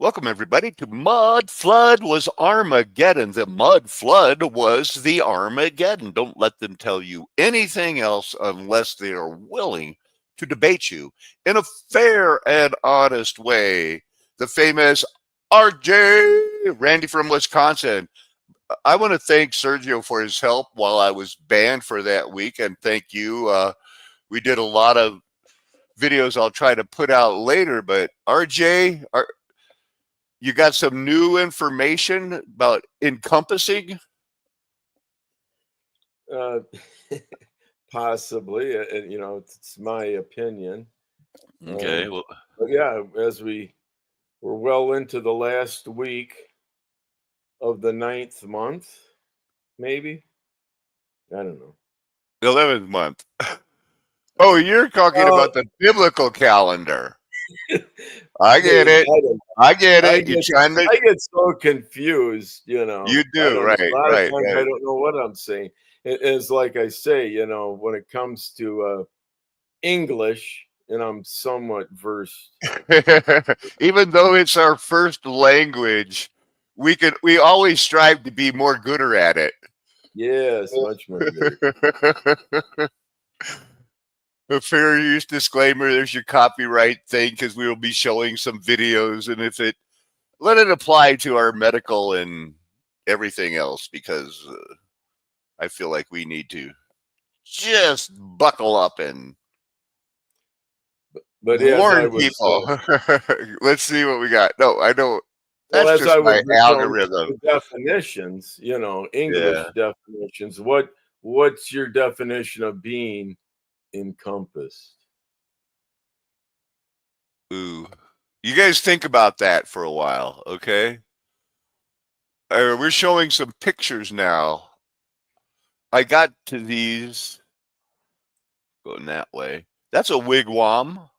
Welcome, everybody, to Mud Flood Was Armageddon. The Mud Flood was the Armageddon. Don't let them tell you anything else unless they are willing to debate you in a fair and honest way. The famous RJ, Randy from Wisconsin. I want to thank Sergio for his help while I was banned for that week, and thank you. We did a lot of videos I'll try to put out later, but RJ, you got some new information about encompassing? Uh, Possibly, it's my opinion. Okay. But yeah, as we're well into the last week of the ninth month, maybe. I don't know. 11th month. Oh, you're talking Well, about the biblical calendar. I get maybe it. I don't. I get I it. You're get trying to. I get so confused. You I do. don't know. A Right. lot of Right. times I Right. don't know what I'm saying. It is like I say, when it comes to English, and I'm somewhat versed. Even though it's our first language, we always strive to be more gooder at it. Yes, much more good. A fair use disclaimer, there's your copyright thing because we will be showing some videos, and if it let it apply to our medical and everything else, because I feel like we need to just buckle up and But as I warn was people. Let's see what we got. No, I don't. Well, That's as just I my was going algorithm. through the definitions, Yeah. English definitions, what's your definition of being encompassed? Ooh. You guys think about that for a while, okay? We're showing some pictures now. I got to these going that way. That's a wigwam,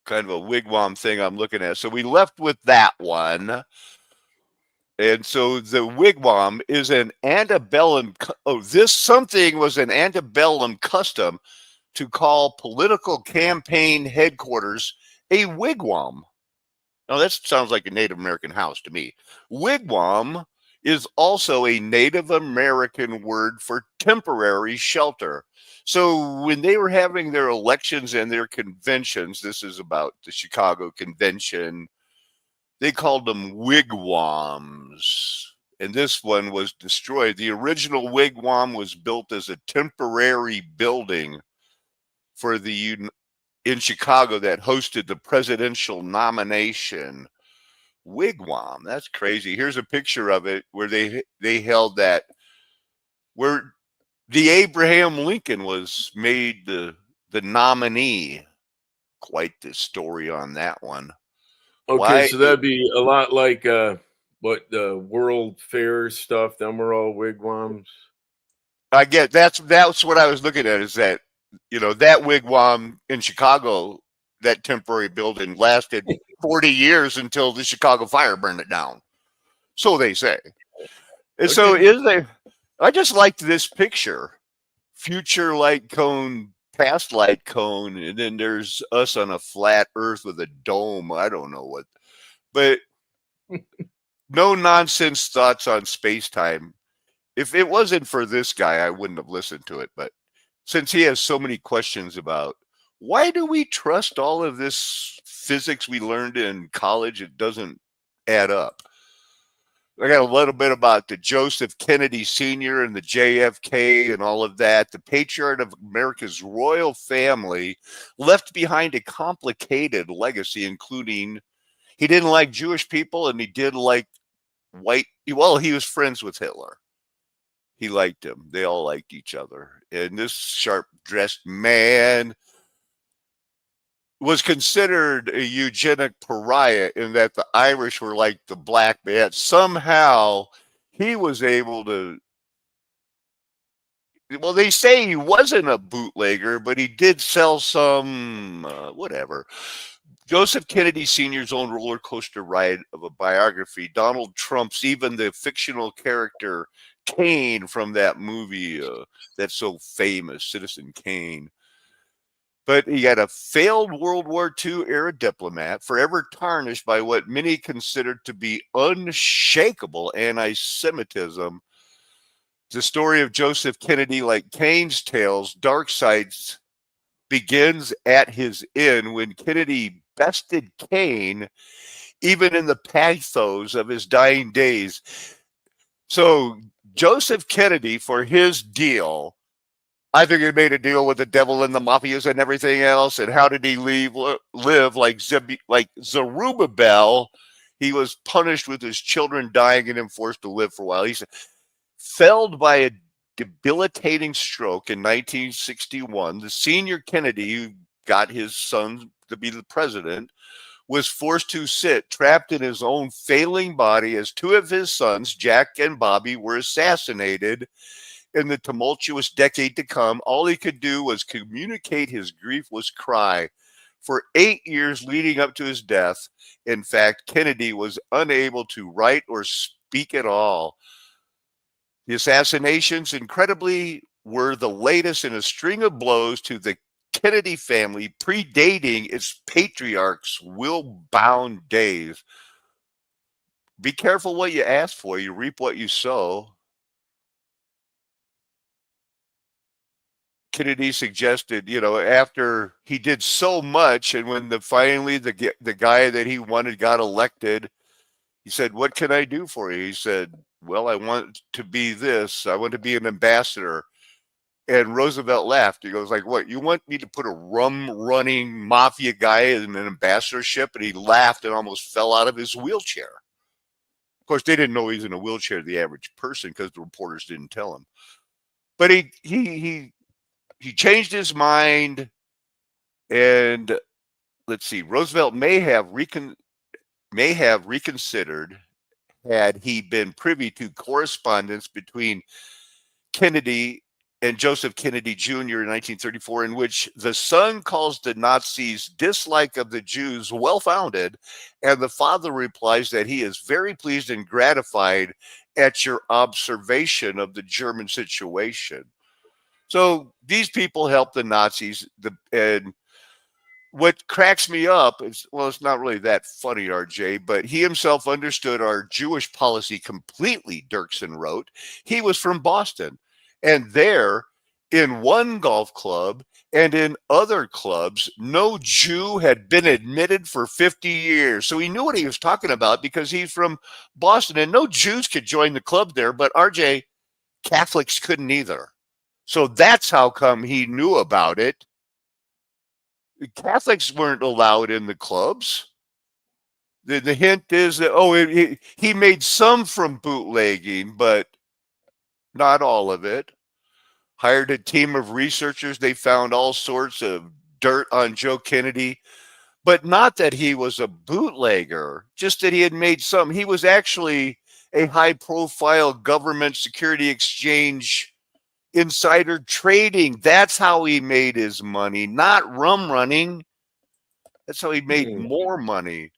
kind of a wigwam thing I'm looking at. So we left with that one. And so the wigwam is an antebellum. Oh, this something was an antebellum custom to call political campaign headquarters a wigwam. Now, that sounds like a Native American house to me. Wigwam is also a Native American word for temporary shelter. So when they were having their elections and their conventions, this is about the Chicago Convention, they called them wigwams. And this one was destroyed. The original wigwam was built as a temporary building for the in Chicago that hosted the presidential nomination. Wigwam, that's crazy. Here's a picture of it where they held that, where the Abraham Lincoln was made the nominee. Quite the story on that one. Okay, Why? so that'd be a lot like what the World Fair stuff. Them were all wigwams. I get that's what I was looking at, is that that wigwam in Chicago, that temporary building lasted 40 years until the Chicago fire burned it down. So they say. And so Okay. is there, I just liked this picture. Future light cone, past light cone, and then there's us on a flat earth with a dome. I don't know what. But no nonsense thoughts on space time. If it wasn't for this guy, I wouldn't have listened to it. But since he has so many questions about why do we trust all of this physics we learned in college, it doesn't add up. I got a little bit about the Joseph Kennedy Sr. and the JFK and all of that. The patriarch of America's royal family left behind a complicated legacy, including he didn't like Jewish people and he did like white. Well, he was friends with Hitler. He liked him. They all liked each other. And this sharp dressed man was considered a eugenic pariah in that the Irish were like the black man. Somehow he was able to. Well, they say he wasn't a bootlegger, but he did sell some, whatever. Joseph Kennedy Sr.'s own roller coaster ride of a biography. Donald Trump's, even the fictional character Kane from that movie that's so famous, Citizen Kane. But he had a failed World War II era diplomat, forever tarnished by what many considered to be unshakable anti Semitism. The story of Joseph Kennedy, like Cain's tales, dark sides begins at his end when Kennedy bested Cain, even in the pathos of his dying days. So Joseph Kennedy, for his deal, I think he made a deal with the devil and the mafias and everything else. And how did he live like Zerubbabel? He was punished with his children dying and then forced to live for a while. He's felled by a debilitating stroke in 1961. The senior Kennedy, who got his son to be the president, was forced to sit trapped in his own failing body as two of his sons, Jack and Bobby, were assassinated. In the tumultuous decade to come, all he could do was communicate his grief, was cry. For 8 years leading up to his death, in fact, Kennedy was unable to write or speak at all. The assassinations, incredibly, were the latest in a string of blows to the Kennedy family, predating its patriarch's will-bound days. Be careful what you ask for. You reap what you sow. Kennedy suggested, after he did so much, and when finally the guy that he wanted got elected, he said, "What can I do for you?" He said, "Well, I want to be this. I want to be an ambassador." And Roosevelt laughed. He goes, "Like what? You want me to put a rum-running mafia guy in an ambassadorship?" And he laughed and almost fell out of his wheelchair. Of course, they didn't know he was in a wheelchair, the average person, because the reporters didn't tell him. But he changed his mind, and let's see, Roosevelt may have reconsidered had he been privy to correspondence between Kennedy and Joseph Kennedy Jr. in 1934, in which the son calls the Nazis' dislike of the Jews well-founded, and the father replies that he is very pleased and gratified at your observation of the German situation. So these people helped the Nazis, and what cracks me up is, well, it's not really that funny, RJ, but he himself understood our Jewish policy completely, Dirksen wrote. He was from Boston, and there, in one golf club and in other clubs, no Jew had been admitted for 50 years. So he knew what he was talking about because he's from Boston, and no Jews could join the club there, but RJ, Catholics couldn't either. So that's how come he knew about it. Catholics weren't allowed in the clubs. The hint is that, he made some from bootlegging, but not all of it. Hired a team of researchers. They found all sorts of dirt on Joe Kennedy, but not that he was a bootlegger, just that he had made some. He was actually a high profile government security exchange insider trading. That's how he made his money, not rum running. That's how he made more money.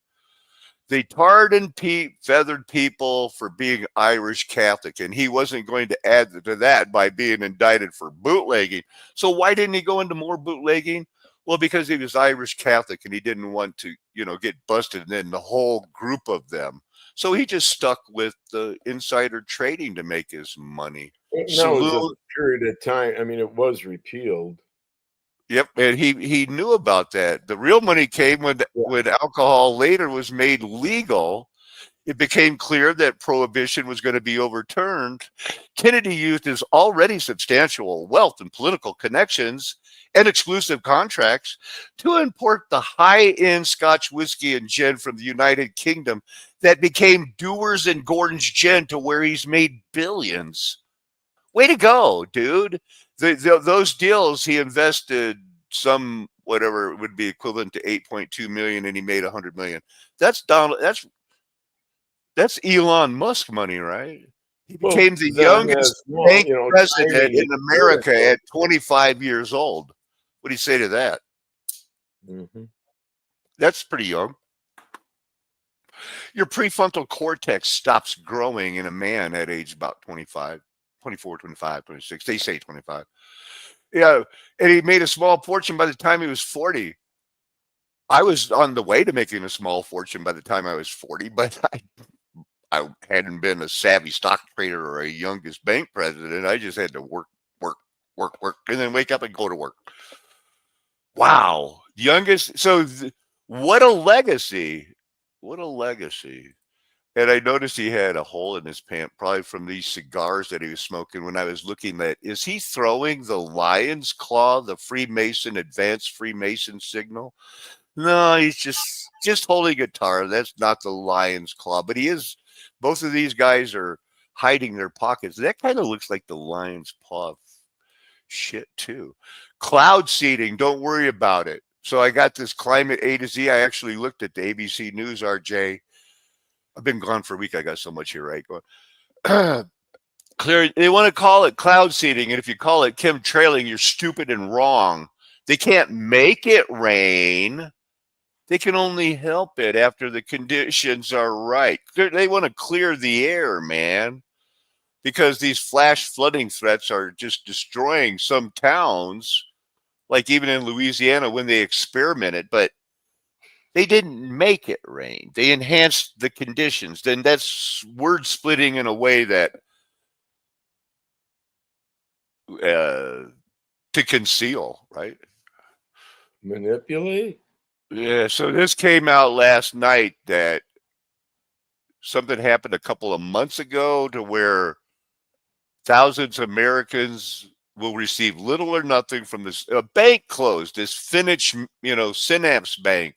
They tarred and feathered people for being Irish Catholic, and he wasn't going to add to that by being indicted for bootlegging. So why didn't he go into more bootlegging? Well, because he was Irish Catholic and he didn't want to, get busted, and then the whole group of them. So he just stuck with the insider trading to make his money. No, it was a period of time. I mean, it was repealed. Yep, and he knew about that. The real money came when alcohol later was made legal. It became clear that prohibition was going to be overturned. Kennedy used his already substantial wealth and political connections and exclusive contracts to import the high-end Scotch whiskey and gin from the United Kingdom that became Dewar's and Gordon's gin, to where he's made billions. Way to go, dude. Those deals, he invested some, whatever it would be equivalent to 8.2 million, and he made 100 million. That's Elon Musk money, right? He became the youngest bank president in America at 25 years old. What do you say to that? Mm-hmm. That's pretty young. Your prefrontal cortex stops growing in a man at age about 25, 24, 25, 26. They say 25. Yeah, and he made a small fortune by the time he was 40. I was on the way to making a small fortune by the time I was 40, but I hadn't been a savvy stock trader or a youngest bank president. I just had to work, work, work, work, and then wake up and go to work. Wow. Youngest. So, what a legacy. What a legacy. And I noticed he had a hole in his pant, probably from these cigars that he was smoking when I was looking at. Is he throwing the lion's claw, the Freemason, advanced Freemason signal? No, he's just holding a guitar. That's not the lion's claw, but he is. Both of these guys are hiding their pockets. That kind of looks like the lion's paw shit too. Cloud seeding, don't worry about it. So I got this climate A to Z. I actually looked at the ABC News, RJ. I've been gone for a week. I got so much here, right? Clear. They want to call it cloud seeding, and if you call it chemtrailing, you're stupid and wrong. They can't make it rain. They can only help it after the conditions are right. They want to clear the air, man, because these flash flooding threats are just destroying some towns, like even in Louisiana when they experimented, but they didn't make it rain. They enhanced the conditions. Then that's word splitting in a way that to conceal, right? Manipulate? Yeah, so this came out last night that something happened a couple of months ago to where thousands of Americans will receive little or nothing from this bank closed, this Finnish, Synapse Bank.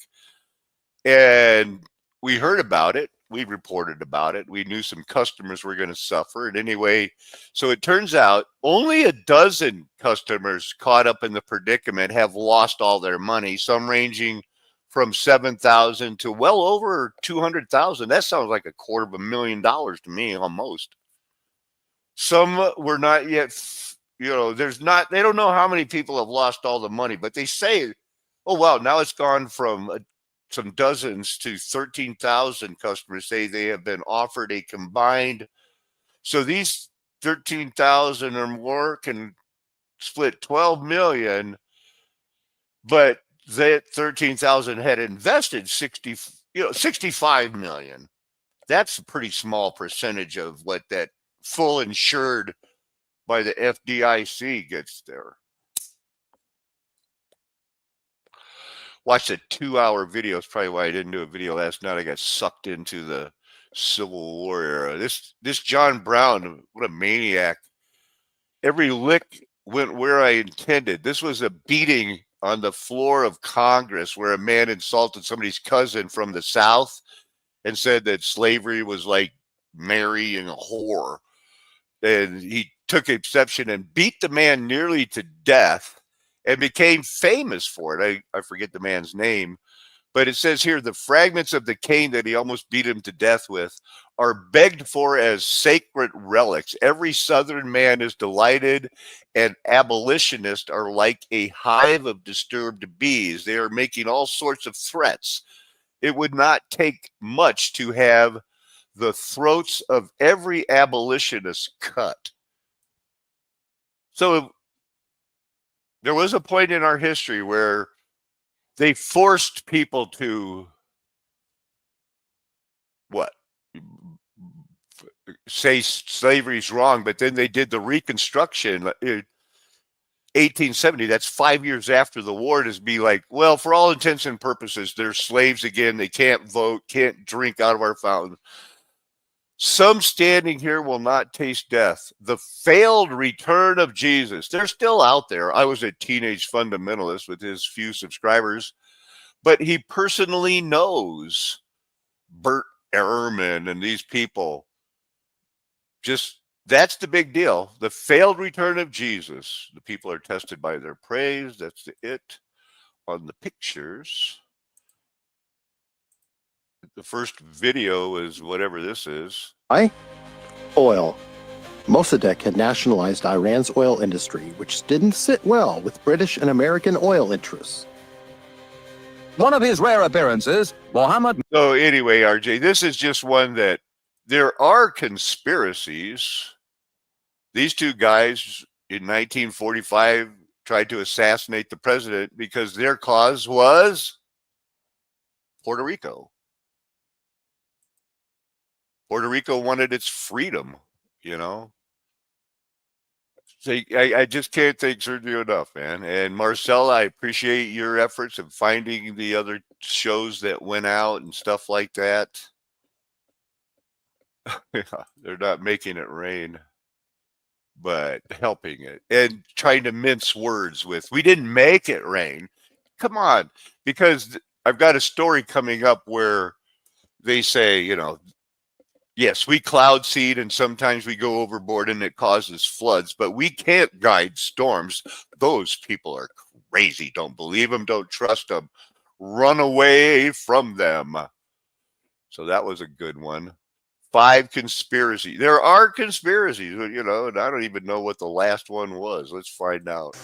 And we heard about it. We reported about it. We knew some customers were going to suffer. And anyway, so it turns out only a dozen customers caught up in the predicament have lost all their money, some ranging from 7,000 to well over 200,000. That sounds like $250,000 to me, almost. Some were not yet, they don't know how many people have lost all the money, but they say, oh, wow, now it's gone from some dozens to 13,000 customers say they have been offered a combined. So these 13,000 or more can split 12 million, but that 13,000 had invested 65 million. That's a pretty small percentage of what that full insured by the FDIC gets there. Watched a 2-hour video. It's probably why I didn't do a video last night. I got sucked into the Civil War era. This John Brown, what a maniac. Every lick went where I intended. This was a beating on the floor of Congress where a man insulted somebody's cousin from the South and said that slavery was like marrying a whore. And he took exception and beat the man nearly to death and became famous for it. I forget the man's name, but it says here the fragments of the cane that he almost beat him to death with are begged for as sacred relics. Every Southern man is delighted, and abolitionists are like a hive of disturbed bees. They are making all sorts of threats. It would not take much to have the throats of every abolitionist cut. So there was a point in our history where they forced people to what? Say slavery's wrong, but then they did the Reconstruction in 1870. That's 5 years after the war, to be like, well, for all intents and purposes, they're slaves again. They can't vote, can't drink out of our fountain. Some standing here will not taste death. The failed return of Jesus. They're still out there. I was a teenage fundamentalist with his few subscribers, but he personally knows Bert Ehrman and these people. Just that's the big deal. The failed return of Jesus. The people are tested by their praise. That's it on the pictures. The first video is whatever this is. Oil. Mossadegh had nationalized Iran's oil industry, which didn't sit well with British and American oil interests. One of his rare appearances, Mohammed. So anyway, RJ, this is just one that there are conspiracies. These two guys in 1945 tried to assassinate the president because their cause was Puerto Rico. Puerto Rico wanted its freedom, you know. So I just can't thank Sergio enough, man. And Marcella, I appreciate your efforts in finding the other shows that went out and stuff like that. Yeah, they're not making it rain, but helping it and trying to mince words with, we didn't make it rain. Come on, because I've got a story coming up where they say, you know, yes, we cloud seed and sometimes we go overboard and it causes floods, but we can't guide storms. Those people are crazy. Don't believe them. Don't trust them. Run away from them. So that was a good one. 5 conspiracies. There are conspiracies, you know, and I don't even know what the last one was. Let's find out.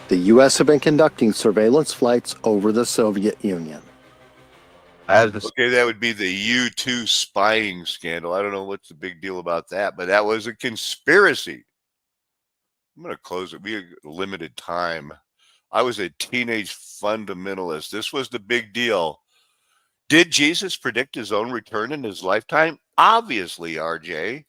The U.S. have been conducting surveillance flights over the Soviet Union. Okay, that would be the U-2 spying scandal. I don't know what's the big deal about that, but that was a conspiracy. I'm going to close it. We have limited time. I was a teenage fundamentalist. This was the big deal. Did Jesus predict his own return in his lifetime? Obviously, RJ.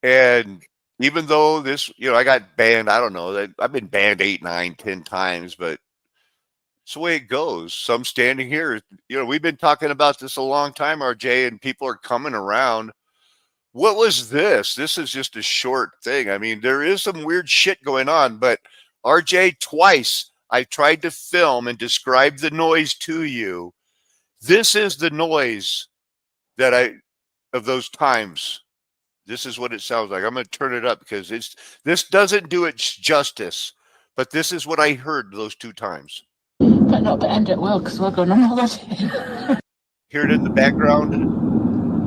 And even though this, you know, I got banned, I don't know, I've been banned 8, 9, 10 times, but it's the way it goes. Some standing here, you know, we've been talking about this a long time, RJ, and people are coming around. What was this? This is just a short thing. I mean, there is some weird shit going on, but RJ, twice I tried to film and describe the noise to you. This is the noise that of those times. This is what it sounds like. I'm going to turn it up because this doesn't do it justice, but this is what I heard those 2 times. But not to end it well, because we're going on holiday. Hear it in the background?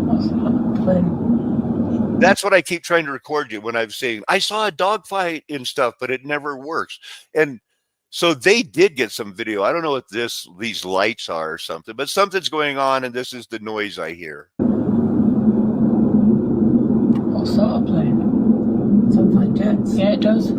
What's that playing? That's what I keep trying to record you when I'm saying, I saw a dogfight and stuff, but it never works. And so they did get some video. I don't know what these lights are or something, but something's going on, and this is the noise I hear. What's that playing? Sounds like jets. Yeah, it does.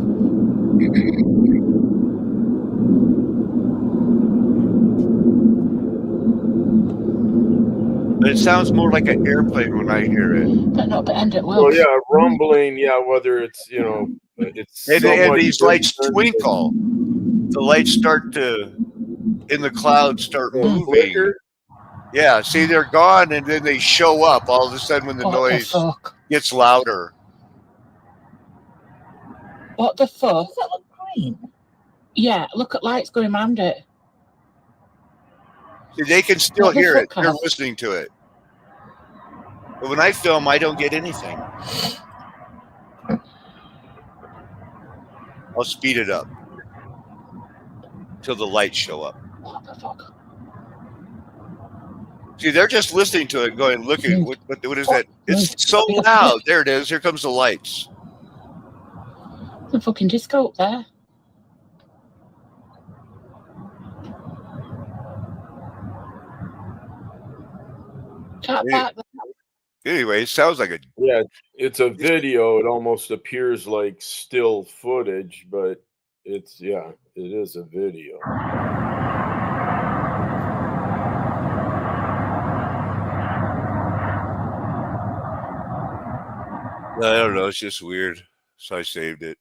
But it sounds more like an airplane when I hear it. But not to end it well. Well, yeah, rumbling. Yeah, whether it's, you know, it's And these lights twinkle. The lights start to, in the clouds, start moving. Flicker. Yeah, see, they're gone, and then they show up all of a sudden when the noise gets louder. What the fuck? Does that look green? Yeah, look at lights going around it. See, they can still hear it. They're listening to it. But when I film, I don't get anything. I'll speed it up until the lights show up. What the fuck? See, they're just listening to it, going, look at what is that? It's so loud. There it is. Here comes the lights. The fucking disco up there. Anyway, it sounds like a... Yeah, it's a video. It almost appears like still footage, but it's, yeah, it is a video. I don't know. It's just weird. So I saved it.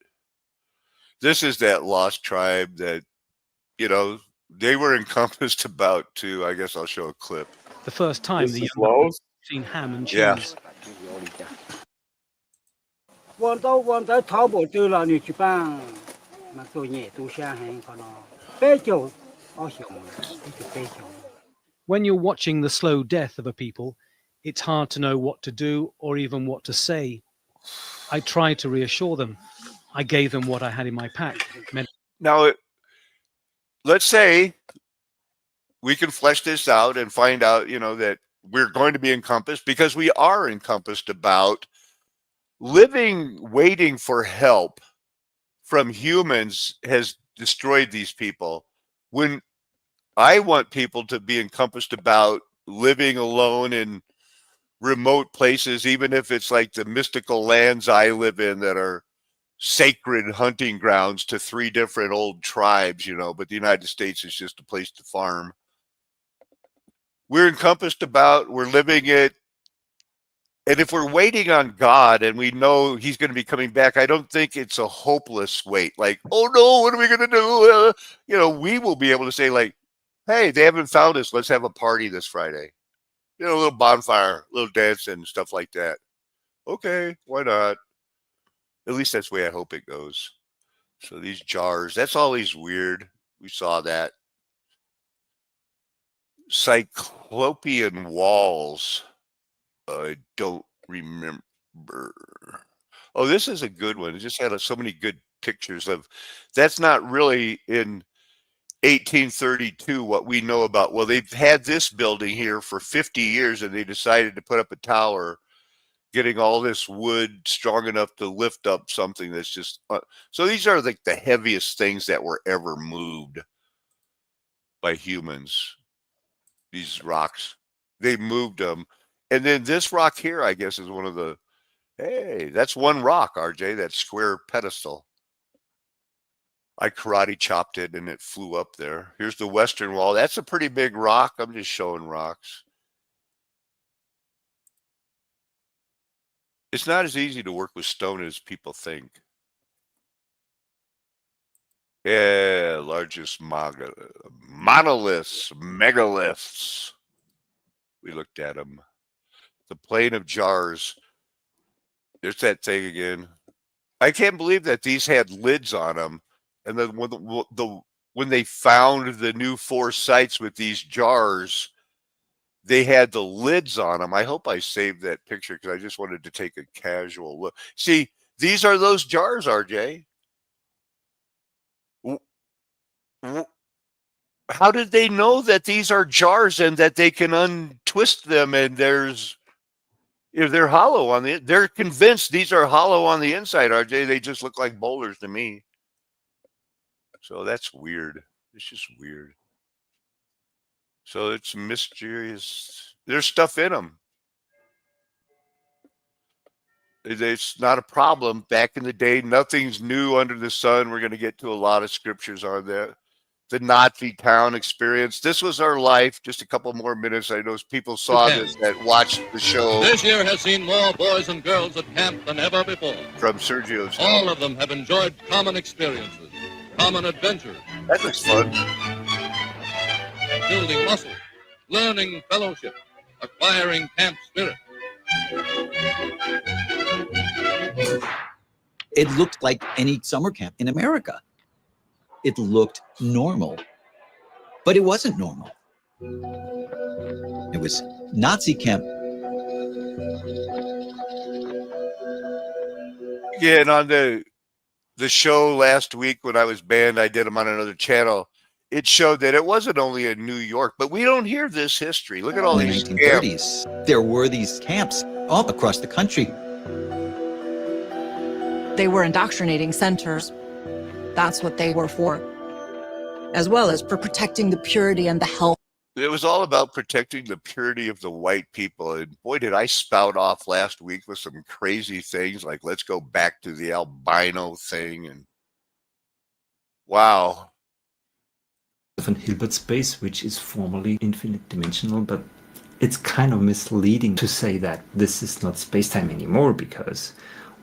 This is that lost tribe that, you know, they were encompassed about too. I guess I'll show a clip. The first time This the is Lowe's? seen ham and cheese. Yeah. 往到淘宝对了，你去办，那做业都下很可能，白酒好香，你就白酒。 When you're watching the slow death of a people, it's hard to know what to do or even what to say. I tried to reassure them. I gave them what I had in my pack. Now, let's say we can flesh this out and find out, you know, that we're going to be encompassed, because we are encompassed about living, waiting for help from humans has destroyed these people. When I want people to be encompassed about living alone in remote places, even if it's like the mystical lands I live in that are sacred hunting grounds to 3 different old tribes, you know, but the United States is just a place to farm. We're encompassed about, we're living it. And if we're waiting on God and we know he's going to be coming back, I don't think it's a hopeless wait. Like, oh no, what are we going to do? You know, we will be able to say like, hey, they haven't found us. Let's have a party this Friday. You know, a little bonfire, a little dancing, stuff like that. Okay, why not? At least that's the way I hope it goes. So these jars, that's always weird. We saw that. Cyclopean walls. I don't remember. Oh, this is a good one. It just had so many good pictures of. That's not really in 1832 what we know about. Well, they've had this building here for 50 years and they decided to put up a tower, getting all this wood strong enough to lift up something that's just. So these are like the heaviest things that were ever moved by humans. These rocks, they moved them. And then this rock here, I guess, is one of the, hey, that's one rock, RJ, that square pedestal. I karate chopped it and it flew up there. Here's the western wall. That's a pretty big rock. I'm just showing rocks. It's not as easy to work with stone as people think. Yeah, largest monoliths, megaliths. We looked at them. The plain of jars. There's that thing again. I can't believe that these had lids on them. And then when they found the new 4 sites with these jars, they had the lids on them. I hope I saved that picture because I just wanted to take a casual look. See, these are those jars, RJ. How did they know that these are jars and that they can untwist them and if they're hollow on they're convinced these are hollow on the inside, RJ. They just look like boulders to me. So that's weird. It's just weird. So it's mysterious. There's stuff in them. It's not a problem. Back in the day, nothing's new under the sun. We're going to get to a lot of scriptures on that. The Nazi town experience. This was our life. Just a couple more minutes. I know people saw this that watched the show. This year has seen more boys and girls at camp than ever before. From Sergio's. All of them have enjoyed common experiences, common adventures. That looks fun. Building muscle, learning fellowship, acquiring camp spirit. It looked like any summer camp in America. It looked normal, but it wasn't normal. It was Nazi camp. Yeah, and on the show last week when I was banned, I did them on another channel. It showed that it wasn't only in New York, but we don't hear this history. Look at all In the these 1930s, camps. there were these camps all across the country. They were indoctrinating centers. That's what they were for, as well as for protecting the purity and the health. It was all about protecting the purity of the white people. And boy, did I spout off last week with some crazy things like let's go back to the albino thing. And wow. Of an Hilbert space, which is formally infinite dimensional, but it's kind of misleading to say that this is not space-time anymore, because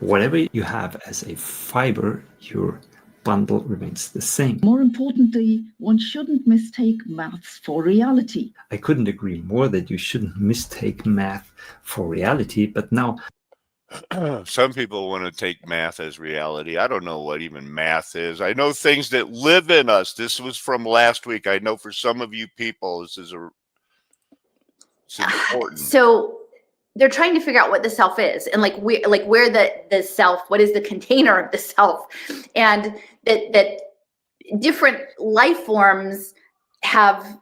whatever you have as a fiber, your bundle remains the same. More importantly, one shouldn't mistake maths for reality. I couldn't agree more that you shouldn't mistake math for reality, but now some people want to take math as reality. I don't know what even math is. I know things that live in us. This was from last week. I know for some of you people, it's important. So they're trying to figure out what the self is and where the self, what is the container of the self, and that different life forms have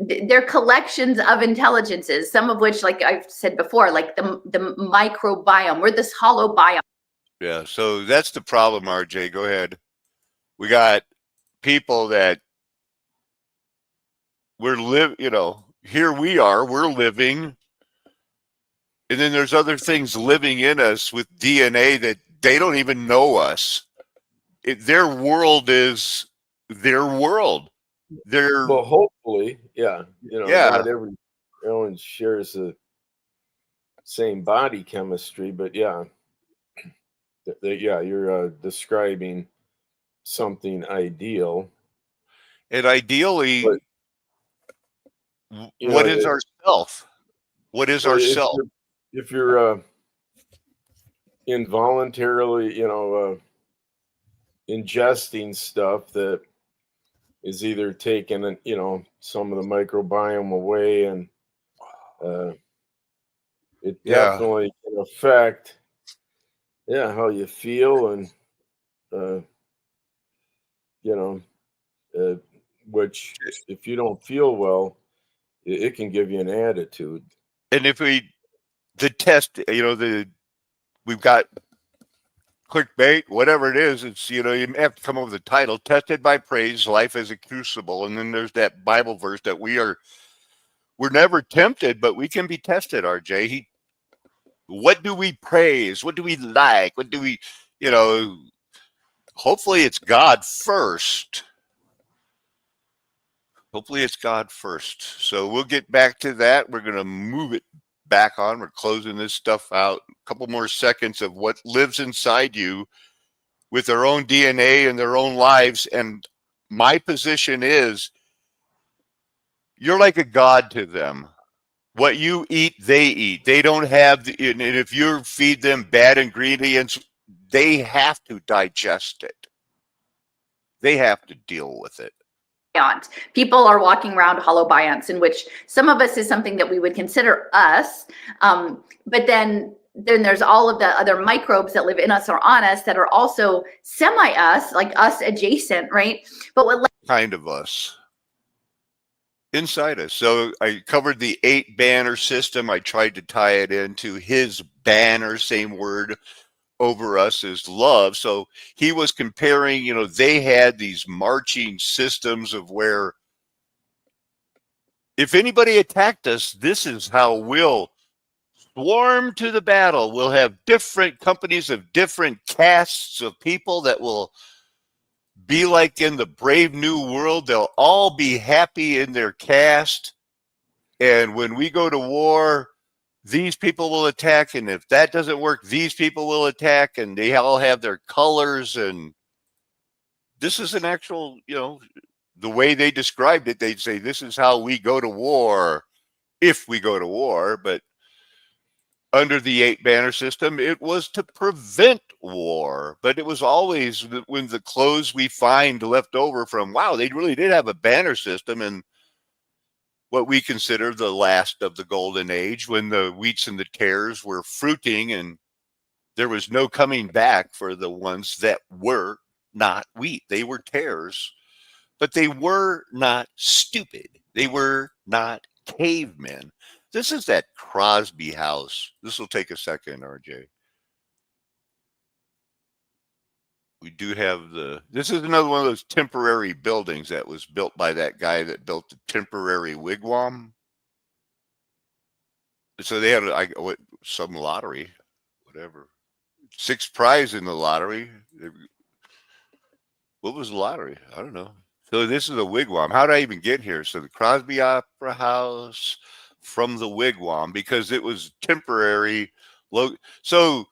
they're collections of intelligences, some of which, like I've said before, like the microbiome, we're this hollow biome. Yeah, so that's the problem, RJ. Go ahead. We got people that here we are, we're living. And then there's other things living in us with DNA that they don't even know us. Their world is their world. Well, hopefully, yeah. Not everyone shares the same body chemistry, but yeah, you're describing something ideal. And ideally, what is our self? What is our self? If you're involuntarily, ingesting stuff that is either taking, some of the microbiome away, and it definitely can affect, how you feel, and which, if you don't feel well, it can give you an attitude. And if the test, we've got clickbait, whatever it is, it's, you have to come up with a title, Tested by Praise, Life as a Crucible. And then there's that Bible verse that we're never tempted, but we can be tested, RJ. What do we praise? What do we like? What do we, hopefully it's God first. Hopefully it's God first. So we'll get back to that. We're going to move it back on. We're closing this stuff out. A couple more seconds of what lives inside you with their own DNA and their own lives. And my position is you're like a god to them. What you eat, they eat. They don't have, and if you feed them bad ingredients, they have to digest it. They have to deal with it. People are walking around hollow bionts, in which some of us is something that we would consider us, but then there's all of the other microbes that live in us or on us that are also semi-us, like us adjacent, right? But what kind of us inside us. So I covered the 8 banner system. I tried to tie it into his banner, same word, over us is love. So he was comparing, they had these marching systems of where if anybody attacked us, this is how we'll swarm to the battle. We'll have different companies of different castes of people that will be like in the Brave New World. They'll all be happy in their caste. And when we go to war, these people will attack, and if that doesn't work, these people will attack, and they all have their colors. And this is an actual, the way they described it, they'd say, this is how we go to war, if we go to war. But under the 8 banner system, it was to prevent war. But it was always when the clothes we find left over from, wow, they really did have a banner system, and what we consider the last of the golden age, when the wheats and the tares were fruiting and there was no coming back for the ones that were not wheat. They were tares, but they were not stupid. They were not cavemen. This is that Crosby house. This will take a second, RJ. We do have this is another one of those temporary buildings that was built by that guy that built the temporary wigwam. So they had some lottery, whatever. 6th prize in the lottery. What was the lottery? I don't know. So this is a wigwam. How did I even get here? So the Crosby Opera House from the wigwam, because it was temporary. So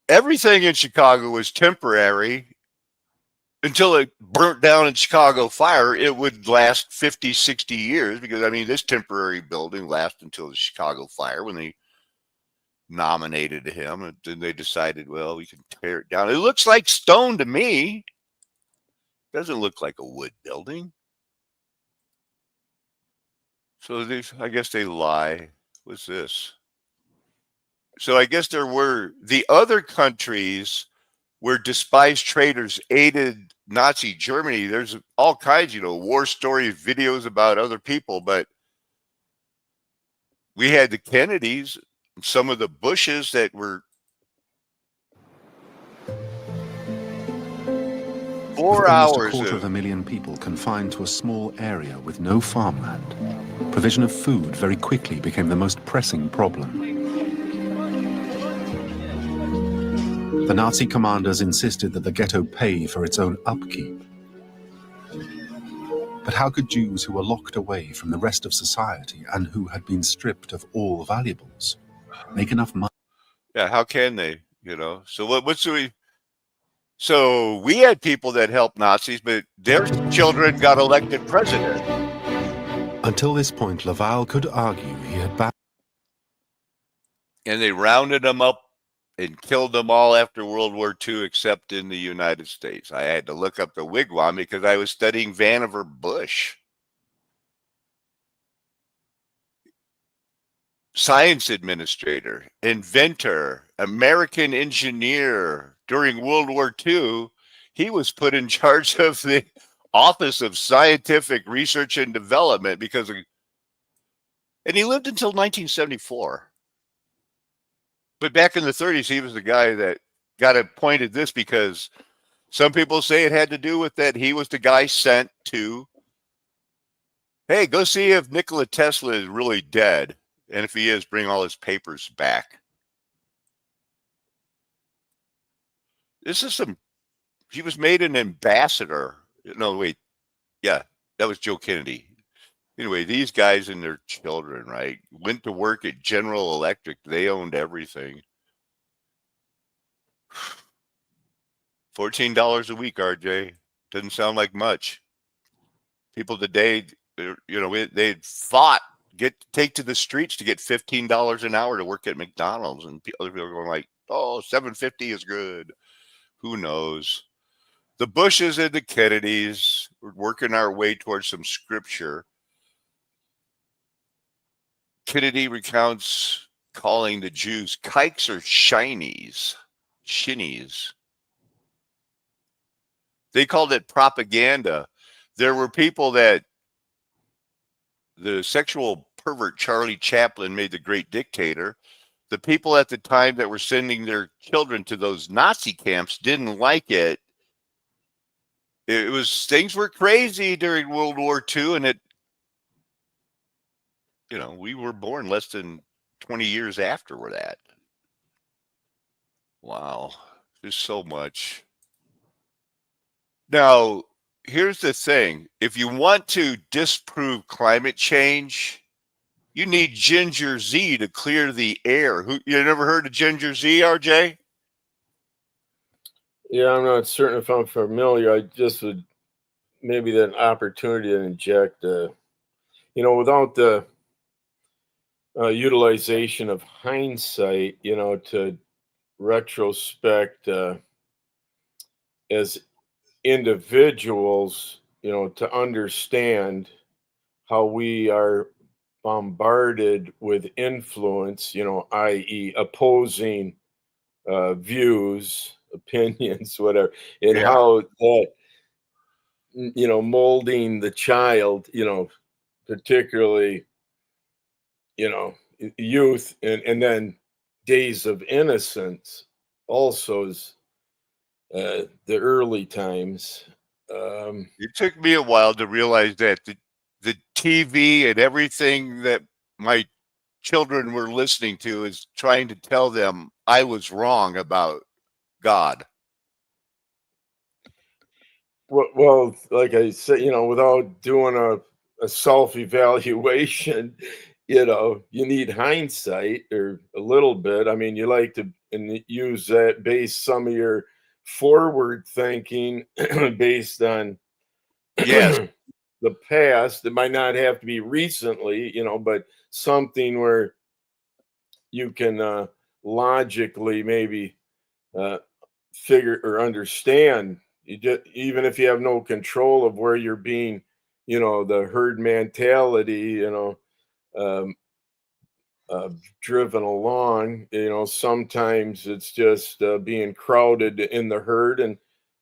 everything in Chicago was temporary until it burnt down in Chicago fire. It would last 50, 60 years because, this temporary building lasted until the Chicago fire when they nominated him. And then they decided, well, we can tear it down. It looks like stone to me. Doesn't look like a wood building. So I guess they lie. What's this? So I guess there were the other countries where despised traitors aided Nazi Germany. There's all kinds, war stories, videos about other people, but we had the Kennedys, some of the Bushes that were 4 hours. Almost 250,000 people confined to a small area with no farmland. Provision of food very quickly became the most pressing problem. The Nazi commanders insisted that the ghetto pay for its own upkeep. But how could Jews who were locked away from the rest of society and who had been stripped of all valuables make enough money? Yeah, how can they? So what's we? So we had people that helped Nazis, but their children got elected president. Until this point, Laval could argue he had And they rounded them up and killed them all after World War II, except in the United States. I had to look up the wigwam because I was studying Vannevar Bush. Science administrator, inventor, American engineer. During World War II, he was put in charge of the Office of Scientific Research and Development and he lived until 1974. But back in the 30s, he was the guy that got appointed this because some people say it had to do with that he was the guy sent to, hey, go see if Nikola Tesla is really dead. And if he is, bring all his papers back. He was made an ambassador. No, wait. Yeah, that was Joe Kennedy. Anyway, these guys and their children, right, went to work at General Electric. They owned everything. $14 a week, RJ. Doesn't sound like much. People today, they fought, take to the streets to get $15 an hour to work at McDonald's. And other people are going like, oh, $7.50 is good. Who knows? The Bushes and the Kennedys were working our way towards some scripture. Kennedy recounts calling the Jews kikes or shinnies. They called it propaganda. There were people that the sexual pervert Charlie Chaplin made the great dictator. The people at the time that were sending their children to those Nazi camps didn't like it. Things were crazy during World War II, and we were born less than 20 years after that. Wow, there's so much. Now, here's the thing. If you want to disprove climate change, you need Ginger Z to clear the air. You never heard of Ginger Z, RJ? Yeah, I'm not certain if I'm familiar. I just would maybe that opportunity to inject, without the utilization of hindsight, to retrospect as individuals, to understand how we are bombarded with influence, i.e. opposing views, opinions, whatever, and how that, molding the child, particularly, youth and then days of innocence also is the early times. It took me a while to realize that the TV and everything that my children were listening to is trying to tell them I was wrong about God. Well, like I said, without doing a self-evaluation, you need hindsight or a little bit. I mean, you like to use that, base some of your forward thinking based on the past. It might not have to be recently, but something where you can logically maybe figure or understand. Even if you have no control of where you're being, the herd mentality, driven along, sometimes it's just being crowded in the herd, and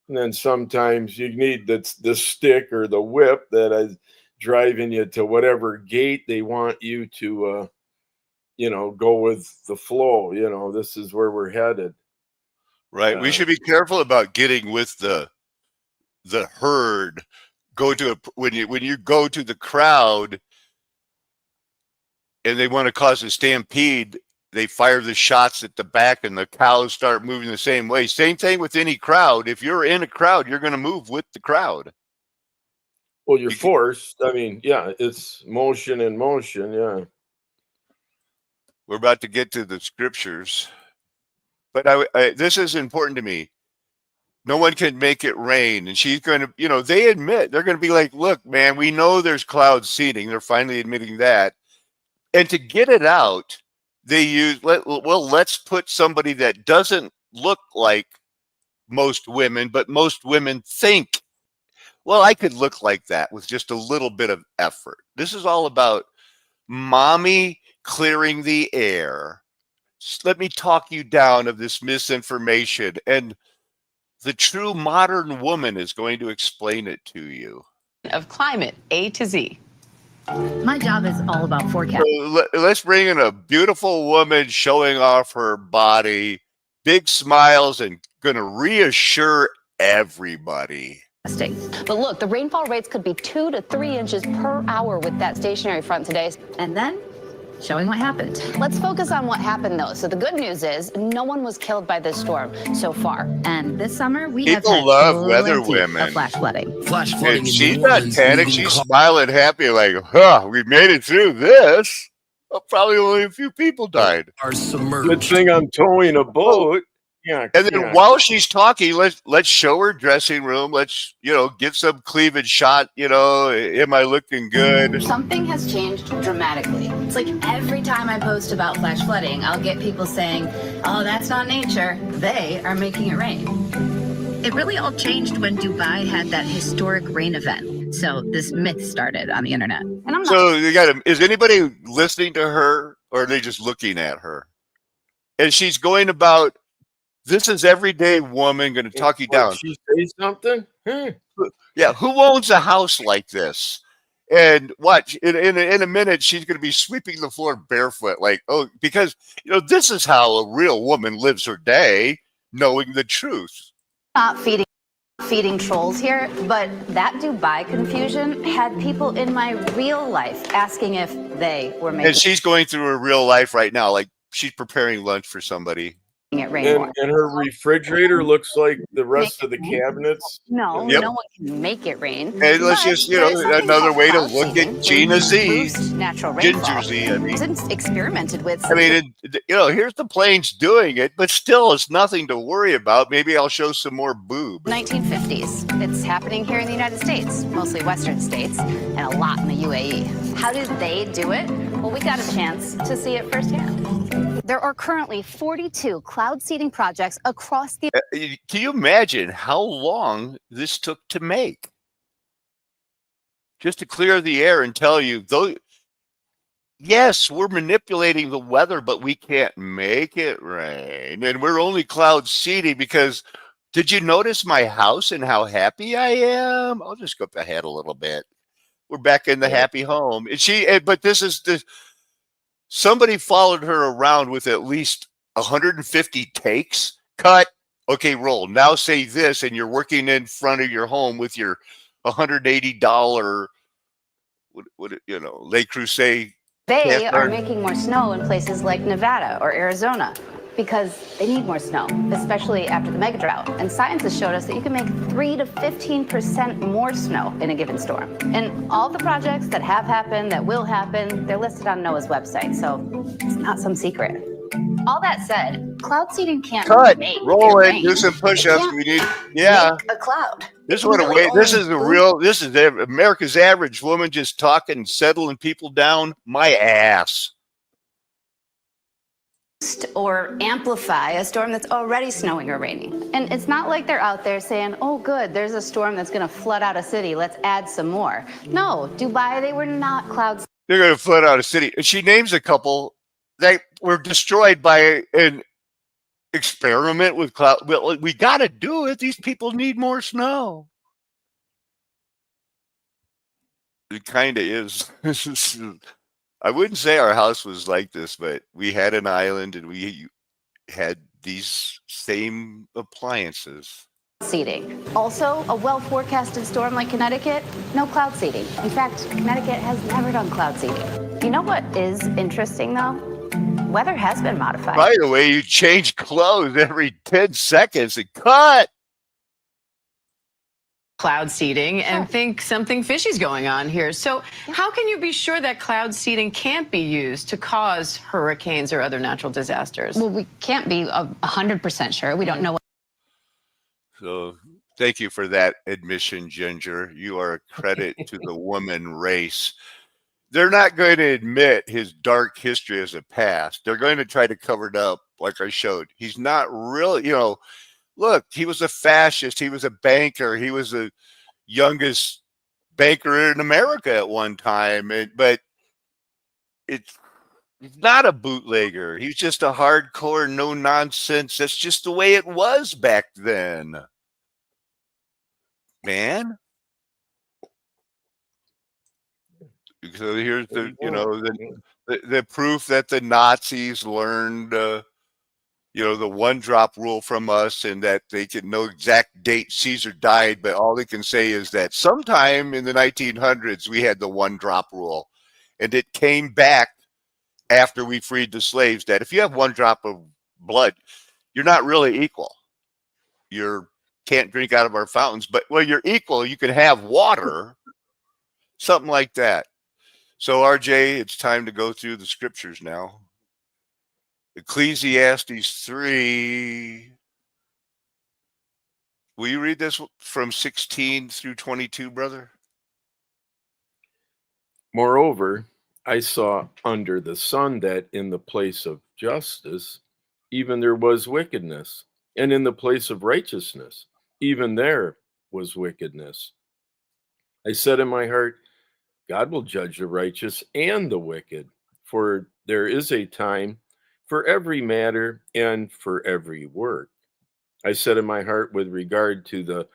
then sometimes you need the stick or the whip that is driving you to whatever gate they want you to, go with the flow. This is where we're headed. Right. We should be careful about getting with the herd. When you go to the crowd and they want to cause a stampede, they fire the shots at the back and the cows start moving the same way. Same thing with any crowd. If you're in a crowd, you're going to move with the crowd. Well, you're forced. I mean, yeah, it's motion in motion. Yeah. We're about to get to the scriptures, but this is important to me. No one can make it rain. And she's going to, they admit, they're going to be like, look, man, we know there's cloud seeding. They're finally admitting that. And to get it out, they use, let's put somebody that doesn't look like most women, but most women think, well, I could look like that with just a little bit of effort. This is all about mommy clearing the air. Let me talk you down of this misinformation. And the true modern woman is going to explain it to you. Of climate, A to Z. My job is all about forecasting. So let's bring in a beautiful woman showing off her body, big smiles, and going to reassure everybody. But look, the rainfall rates could be 2 to 3 inches per hour with that stationary front today. And then showing what happened. Let's focus on what happened, though. So the good news is no one was killed by this storm so far. And this summer, we People have had love weather plenty women. of flash flooding. Flash flooding. And she's not panicked. She's smiling happy like, we made it through this. Well, probably only a few people died. Are submerged. Good thing I'm towing a boat. Yeah. And then while she's talking, let's show her dressing room. Let's, get some cleavage shot. Am I looking good? Something has changed dramatically. It's like every time I post about flash flooding, I'll get people saying, oh, that's not nature. They are making it rain. It really all changed when Dubai had that historic rain event. So this myth started on the internet. And I'm not. So is anybody listening to her, or are they just looking at her? And she's going about, this is everyday woman going to talk you down. She say something? Yeah, who owns a house like this? And watch, in a minute, she's going to be sweeping the floor barefoot. Like, because, this is how a real woman lives her day, knowing the truth. Not feeding trolls here, but that Dubai confusion had people in my real life asking if they were making And she's going through her real life right now. Like, she's preparing lunch for somebody. it rain. And her refrigerator looks like the rest of the cabinets. No, Yep. no one can make it rain. And let's But just, there's something another called way to cloud look seeding, at Gina where you Z. boost natural rainfall. Ginger Z, I mean. It's experimented with. I mean, here's the planes doing it, but still, it's nothing to worry about. Maybe I'll show some more boob. 1950s. It's happening here in the United States, mostly Western states, and a lot in the UAE. How did they do it? Well, we got a chance to see it firsthand. There are currently 42 cloud seeding projects across the. Can you imagine how long this took to make? Just to clear the air and tell you, though, yes, we're manipulating the weather, but we can't make it rain. And we're only cloud seeding because, did you notice my house and how happy I am? I'll just go up ahead a little bit. We're back in the happy home. And but this is somebody followed her around with at least 150 takes. Cut. Okay, roll. Now say this, and you're working in front of your home with your $180, Le Creuset. They are making more snow in places like Nevada or Arizona because they need more snow, especially after the mega drought. And science has showed us that you can make 3 to 15% more snow in a given storm. And all the projects that have happened, that will happen, they're listed on NOAA's website, so it's not some secret. All that said, cloud seeding can't Cut. make Roll it it. rain. Do some push-ups. You We need. can't Yeah. make a cloud. This is what a way. This is This is America's average woman just talking, settling people down. My ass. Or amplify a storm that's already snowing or raining. And it's not like they're out there saying, oh, good, there's a storm that's going to flood out a city. Let's add some more. No, Dubai, they were not clouds. They're going to flood out a city. And she names a couple that were destroyed by an experiment with cloud. Well, we got to do it. These people need more snow. It kind of is. I wouldn't say our house was like this, but we had an island and we had these same appliances. Seeding. Also, a well-forecasted storm like Connecticut, no cloud seeding. In fact, Connecticut has never done cloud seeding. You know what is interesting, though? weather has been modified. By the way, you change clothes every 10 seconds and cut. Cloud seeding and think something fishy's going on here. So how can you be sure that cloud seeding can't be used to cause hurricanes or other natural disasters? Well, we can't be 100% sure. We don't know what. So thank you for that admission, Ginger. You are a credit to the woman race. They're not going to admit his dark history as a past. They're going to try to cover it up, like I showed. He's not really, look, he was a fascist. He was a banker. He was the youngest banker in America at one time. But he's not a bootlegger. He's just a hardcore, no nonsense. That's just the way it was back then, man. So here's the proof that the Nazis learned, the one drop rule from us, and that they can know exact date Caesar died, but all they can say is that sometime in the 1900s we had the one drop rule, and it came back after we freed the slaves. That if you have one drop of blood, you're not really equal. You can't drink out of our fountains, but you're equal. You can have water, something like that. So, RJ, it's time to go through the scriptures now. Ecclesiastes 3. Will you read this from 16 through 22, brother? Moreover, I saw under the sun that in the place of justice, even there was wickedness, and in the place of righteousness, even there was wickedness. I said in my heart, God will judge the righteous and the wicked, for there is a time for every matter and for every work. I said in my heart with regard to the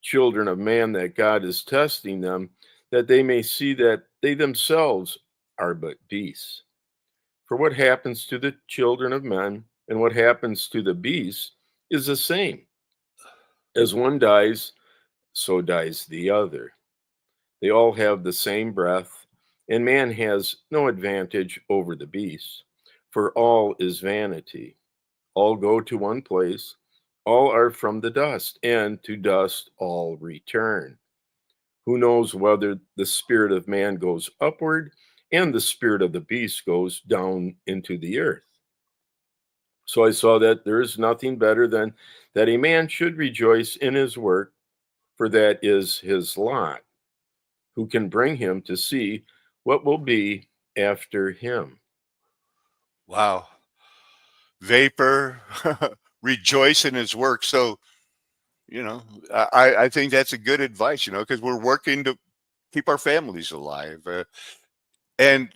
children of man that God is testing them, that they may see that they themselves are but beasts. For what happens to the children of men and what happens to the beasts is the same. As one dies, so dies the other. They all have the same breath, and man has no advantage over the beasts, for all is vanity. All go to one place, all are from the dust, and to dust all return. Who knows whether the spirit of man goes upward and the spirit of the beast goes down into the earth? So I saw that there is nothing better than that a man should rejoice in his work, for that is his lot. Who can bring him to see what will be after him? Wow. Vapor, rejoice in his work. So, I think that's a good advice, because we're working to keep our families alive. And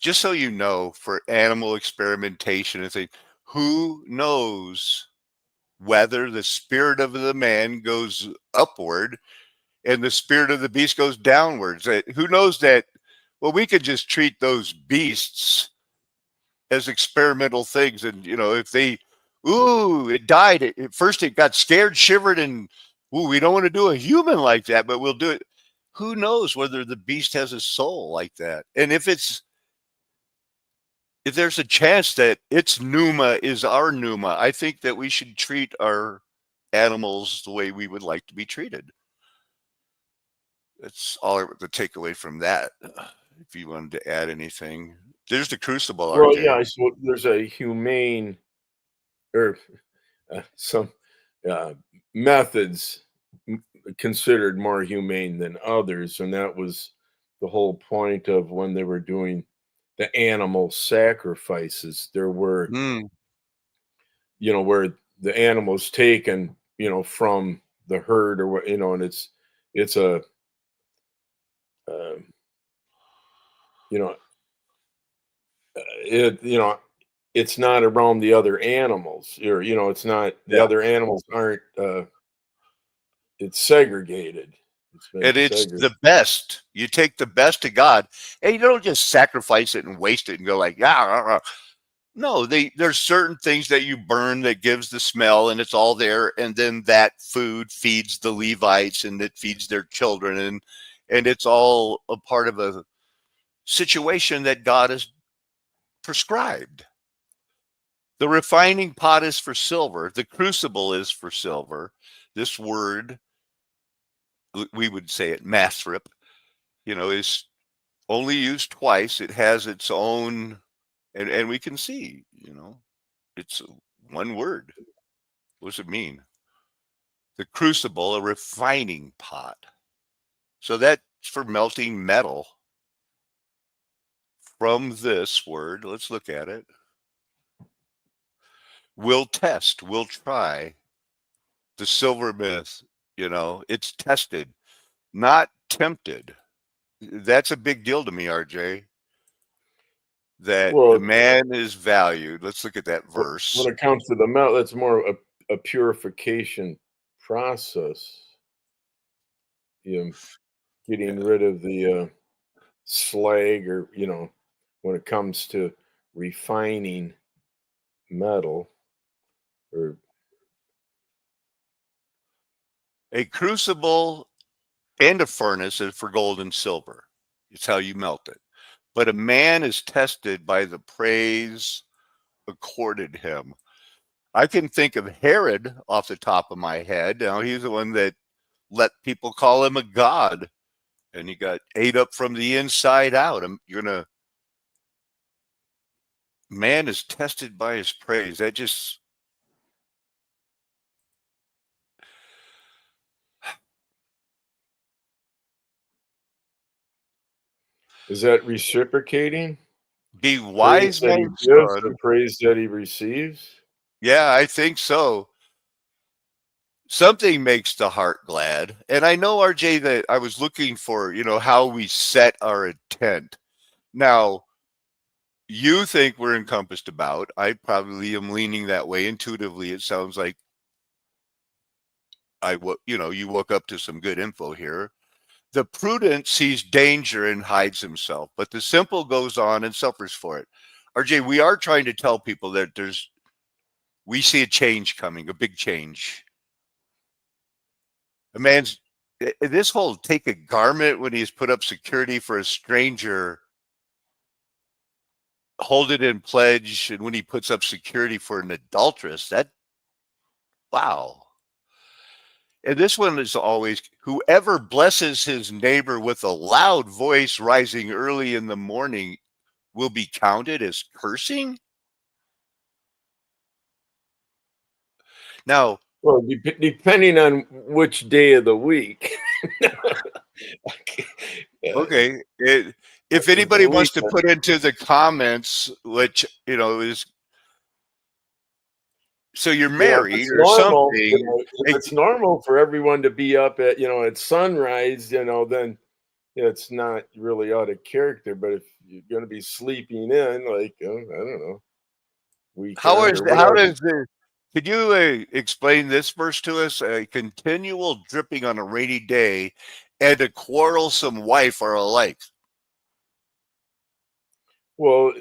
just so you know, for animal experimentation and things, who knows whether the spirit of the man goes upward and the spirit of the beast goes downwards? Who knows that? Well, we could just treat those beasts as experimental things. And, if they, it died. At first it got scared, shivered, and, we don't want to do a human like that, but we'll do it. Who knows whether the beast has a soul like that? And if there's a chance that its pneuma is our pneuma, I think that we should treat our animals the way we would like to be treated. That's all the takeaway from that. If you wanted to add anything, there's the Crucible. Well, RJ. yeah, so there's a humane, or some methods considered more humane than others, and that was the whole point of when they were doing the animal sacrifices. There were, where the animal's taken, from the herd, or what, and it's a, it's not around the other animals, or it's not, the other animals aren't, it's segregated. It's the best. You take the best of God, and you don't just sacrifice it and waste it and go like, no, there's certain things that you burn that gives the smell, and it's all there, and then that food feeds the Levites, and it feeds their children, and it's all a part of a situation that God has prescribed. The refining pot is for silver. The crucible is for silver. This word, we would say it mathrip, is only used twice. It has its own, and we can see, it's one word. What does it mean? The crucible, a refining pot. So that's for melting metal. From this word, let's look at it. We'll test, we'll try. The silver myth, it's tested, not tempted. That's a big deal to me, RJ. That the man is valued. Let's look at that verse. When it comes to the metal, it's more a purification process. Getting rid of the slag, or when it comes to refining metal, or a crucible and a furnace is for gold and silver. It's how you melt it. But a man is tested by the praise accorded him. I can think of Herod off the top of my head. Now, he's the one that let people call him a god, and he got ate up from the inside out. Man is tested by his praise. That just, is that reciprocating? Be wise, my son. The praise that he receives? Yeah, I think so. Something makes the heart glad. And I know, RJ, that I was looking for, how we set our intent. Now, you think we're encompassed about. I probably am leaning that way intuitively. It sounds like you woke up to some good info here. The prudent sees danger and hides himself, but the simple goes on and suffers for it. RJ, we are trying to tell people that we see a change coming, a big change. A man's, this whole take a garment when he's put up security for a stranger, hold it in pledge, and when he puts up security for an adulteress, wow. And this one is always, whoever blesses his neighbor with a loud voice rising early in the morning will be counted as cursing. Now, well, depending on which day of the week. Okay. If anybody wants to put into the comments, which, is, so you're married or normal, something. It's normal for everyone to be up at sunrise, then it's not really out of character. But if you're going to be sleeping in, like, I don't know. Could you explain this verse to us? A continual dripping on a rainy day and a quarrelsome wife are alike. Well,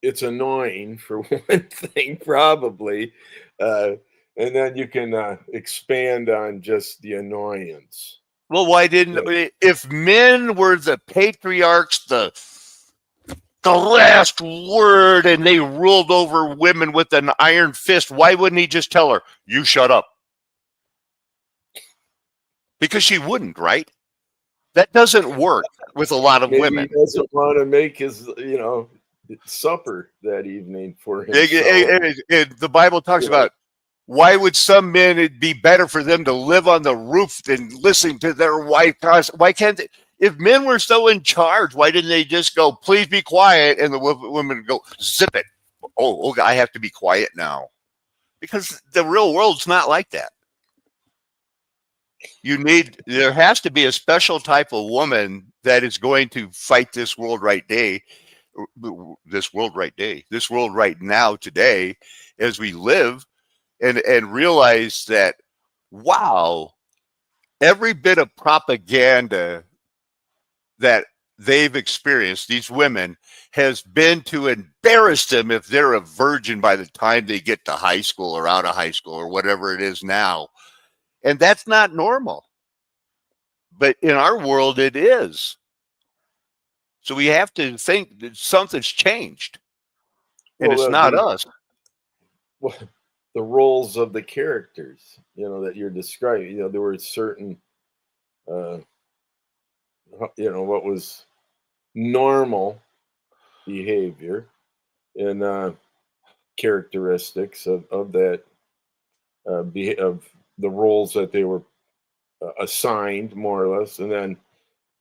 it's annoying for one thing, probably. And then you can expand on just the annoyance. Well, why didn't, if men were the patriarchs, the last word, and they ruled over women with an iron fist, why wouldn't he just tell her, you shut up? Because she wouldn't, right? That doesn't work with a lot of women. He doesn't want to make his, supper that evening for himself. The Bible talks about, why would some men, it'd be better for them to live on the roof than listen to their wife? Why can't they? If men were so in charge, why didn't they just go, please be quiet? And the women go, zip it. Oh, I have to be quiet now. Because the real world's not like that. There has to be a special type of woman that is going to fight this world right now, today, as we live, and realize that, wow, every bit of propaganda that they've experienced, these women, has been to embarrass them if they're a virgin by the time they get to high school or out of high school or whatever it is now. And that's not normal. But in our world, it is. So we have to think that something's changed. and it's not the, us. well, the roles of the characters, that you're describing. There were certain, what was normal behavior and characteristics of that of the roles that they were assigned, more or less, and then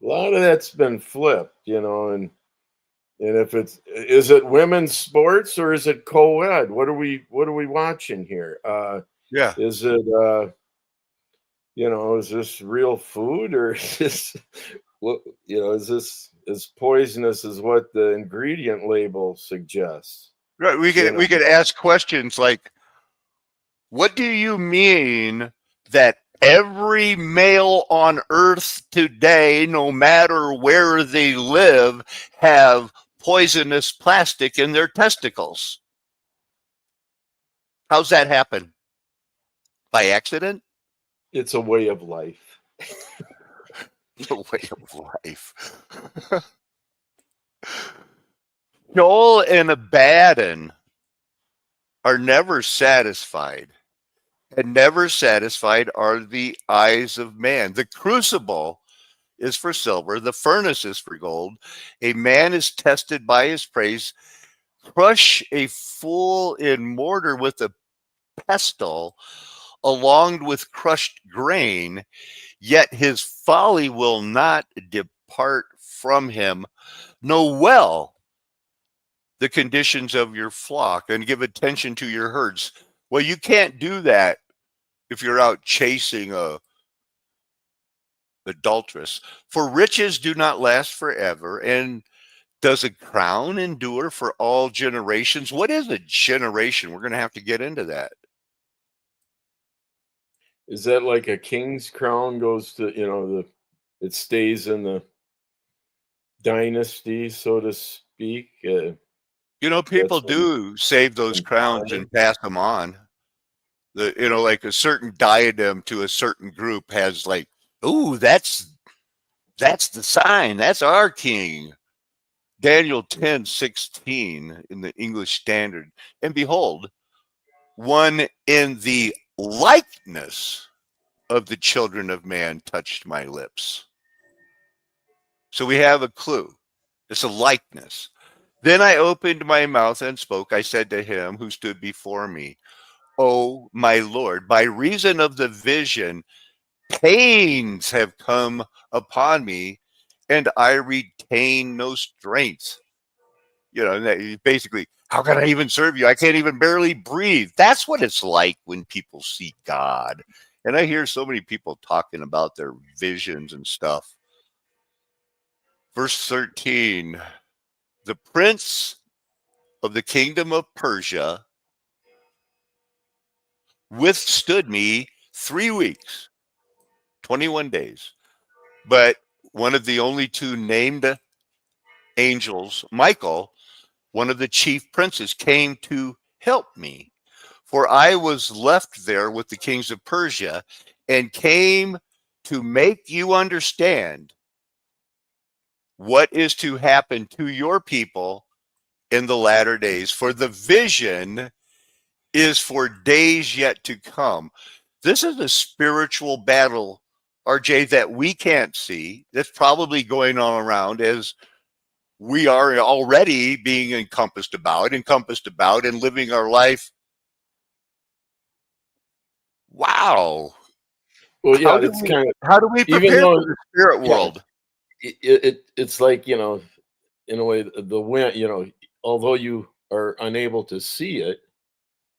a lot of that's been flipped, and if is it women's sports or is it co-ed? What are we watching here? Yeah. Is it is this real food, or is this is this as poisonous as what the ingredient label suggests? Right. We could ask questions like, what do you mean that every male on earth today, no matter where they live, have poisonous plastic in their testicles? How's that happen? By accident? It's a way of life. The way of life. Joel and Abaddon are never satisfied, and never satisfied are the eyes of man. The crucible is for silver, the furnace is for gold. A man is tested by his praise. Crush a fool in mortar with a pestle, along with crushed grain, yet his folly will not depart from him. Know well the conditions of your flock and give attention to your herds. Well, you can't do that if you're out chasing a adulteress. For riches do not last forever, and does a crown endure for all generations? What is a generation? We're going to have to get into that. Is that like a king's crown goes to, it stays in the dynasty, so to speak? People do save those crowns and pass them on. Like a certain diadem to a certain group has like, ooh, that's the sign. That's our king. Daniel 10:16 in the English Standard. And behold, one in the likeness of the children of man touched my lips. So we have a clue. It's a likeness. Then I opened my mouth and spoke. I said to him who stood before me, "O my Lord, by reason of the vision, pains have come upon me, and I retain no strength." Basically, how can I even serve you? I can't even barely breathe. That's what it's like when people seek God. And I hear so many people talking about their visions and stuff. Verse 13, the prince of the kingdom of Persia withstood me 3 weeks, 21 days. But one of the only two named angels, Michael, one of the chief princes, came to help me. For I was left there with the kings of Persia and came to make you understand what is to happen to your people in the latter days. For the vision is for days yet to come. This is a spiritual battle, RJ, that we can't see. That's probably going on around as we are already being encompassed about and living our life. Wow. Well, yeah, how do we prepare for the spirit world? It's like, in a way, the wind, although you are unable to see it,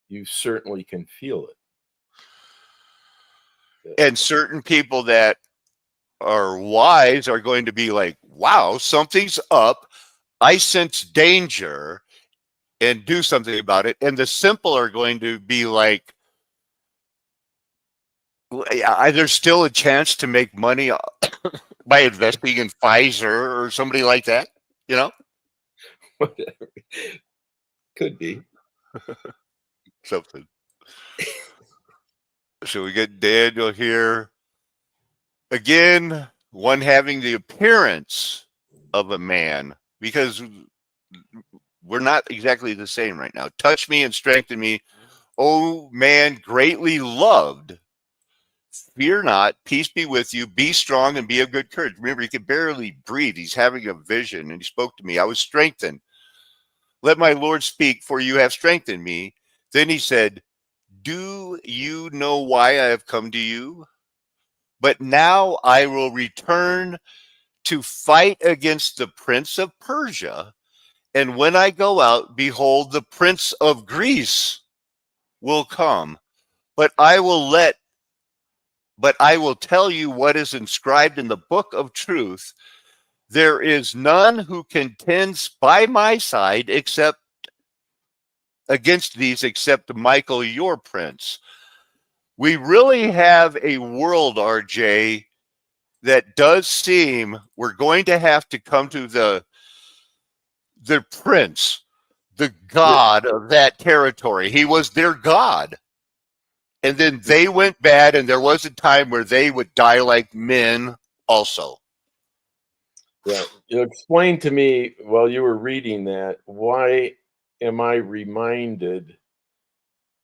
you certainly can feel it. And certain people that are wise are going to be like, wow, something's up. I sense danger and do something about it. And the simple are going to be like, there's still a chance to make money by investing in Pfizer or somebody like that, Whatever. Could be. Something. So we get Daniel here. Again, one having the appearance of a man, because we're not exactly the same right now. Touch me and strengthen me, oh man, greatly loved. Fear not, peace be with you, be strong and be of good courage. Remember, he could barely breathe. He's having a vision, and he spoke to me. I was strengthened. Let my Lord speak, for you have strengthened me. Then he said, do you know why I have come to you? But now I will return to fight against the prince of Persia. And when I go out, behold, the prince of Greece will come. But I will tell you what is inscribed in the book of truth. There is none who contends by my side except against these, except Michael, your prince. We really have a world, RJ, that does seem we're going to have to come to the prince, the god of that territory. He was their god. And then they went bad, and there was a time where they would die like men also. Yeah. You explain to me while you were reading that, why am I reminded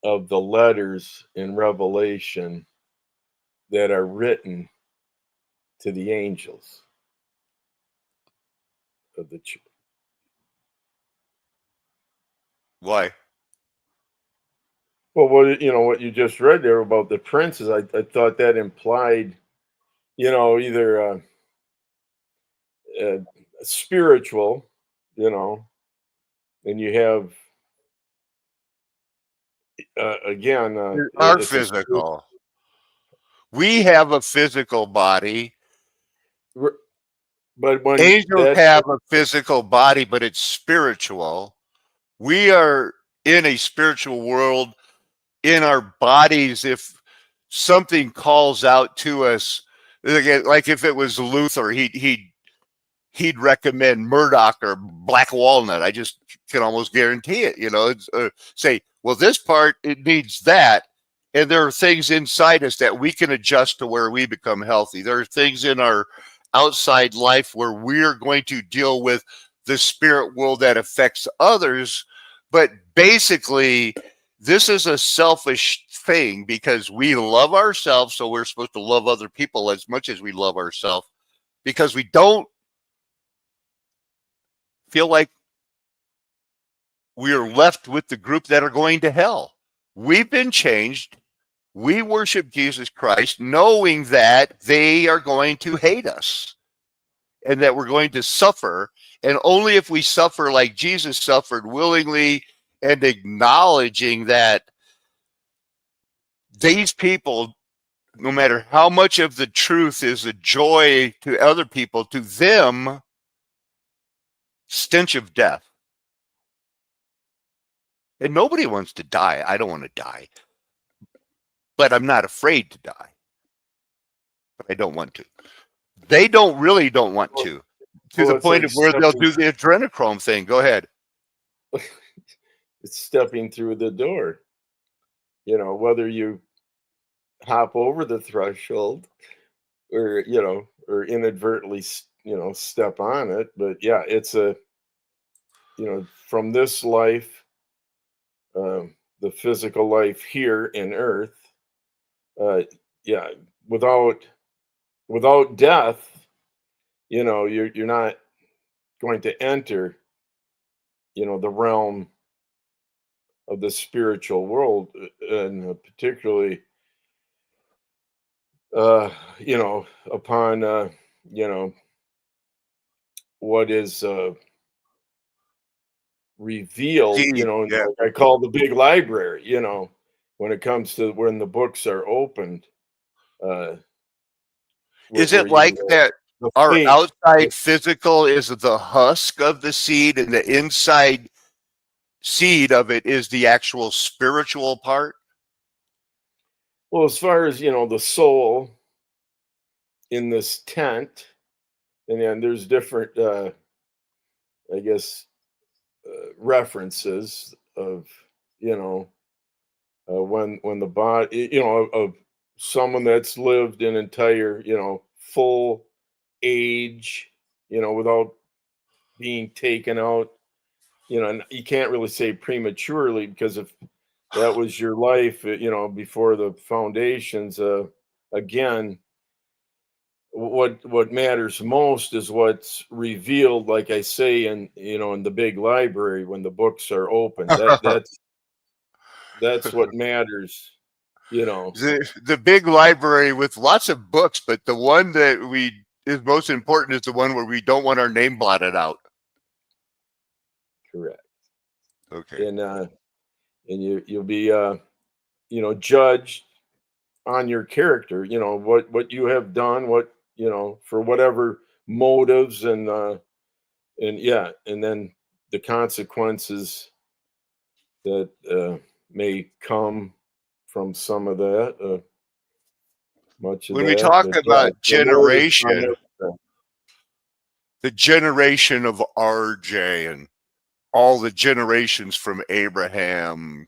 of the letters in Revelation that are written to the angels of the church? Why? Well, what you just read there about the princes, I thought that implied, either spiritual, and you have again, Our it's physical. We have a physical body. But when angels have a physical body, but it's spiritual. We are in a spiritual world in our bodies. If something calls out to us, like if it was Luther, he'd recommend Murdoch or black walnut. I just can almost guarantee it. It's, say, well, this part, it needs that. And there are things inside us that we can adjust to where we become healthy. There are things in our outside life where we're going to deal with the spirit world that affects others. But basically, this is a selfish thing because we love ourselves. So we're supposed to love other people as much as we love ourselves, because we don't feel like we are left with the group that are going to hell. We've been changed. We worship Jesus Christ, knowing that they are going to hate us and that we're going to suffer. And only if we suffer like Jesus suffered willingly and acknowledging that these people, no matter how much of the truth is a joy to other people, to them, stench of death. And nobody wants to die. I don't want to die. But I'm not afraid to die. But I don't want to. They don't want to the point of where they'll do the adrenochrome thing. Go ahead. It's stepping through the door. Whether you hop over the threshold or, or inadvertently, step on it. But yeah, it's from this life, the physical life here in earth, yeah, without death, you're not going to enter, the realm of the spiritual world, and particularly, upon, what is revealed, yeah. like I call the big library, when it comes to when the books are opened. Is it like that our outside physical is the husk of the seed and the inside seed of it is the actual spiritual part? Well, as far as, the soul in this tent, and then there's different, I guess, references of, when the body, of someone that's lived an entire, full age, without being taken out, and you can't really say prematurely, because if that was your life, before the foundations, again, what matters most is what's revealed, like I say, in the big library when the books are open. That's what matters. The big library with lots of books, but the one that is most important is the one where we don't want our name blotted out. Correct. Okay. And you'll be judged on your character, what you have done, for whatever motives, and then the consequences that may come from some of that, much of When that. we talk But about the Lord is on generation, everything. the generation of RJ and all the generations from Abraham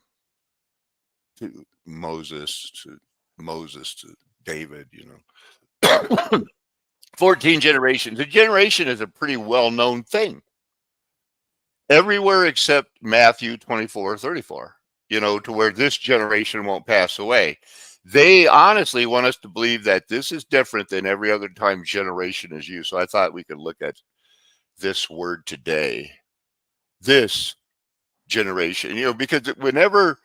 to Moses to David, 14 generations. A generation is a pretty well-known thing everywhere except Matthew 24:34, to where this generation won't pass away. They honestly want us to believe that this is different than every other time generation is used. So I thought we could look at this word today. This generation, because whenever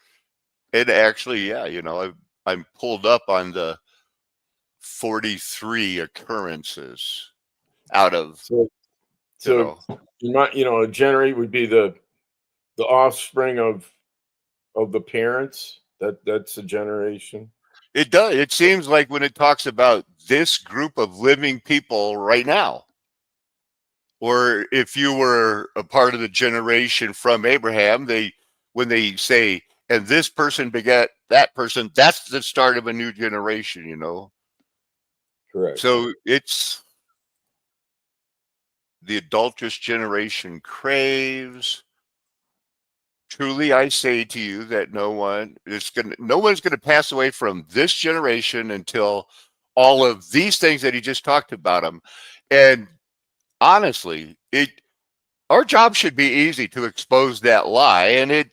it actually, I'm pulled up on the 43 occurrences out of, So a generate would be the offspring of the parents. That's a generation. It does. It seems like when it talks about this group of living people right now, or if you were a part of the generation from Abraham, when they say, and this person begat that person, that's the start of a new generation, Correct. So it's the adulterous generation craves. Truly, I say to you that no one's gonna pass away from this generation until all of these things that he just talked about them. And honestly, our job should be easy to expose that lie, and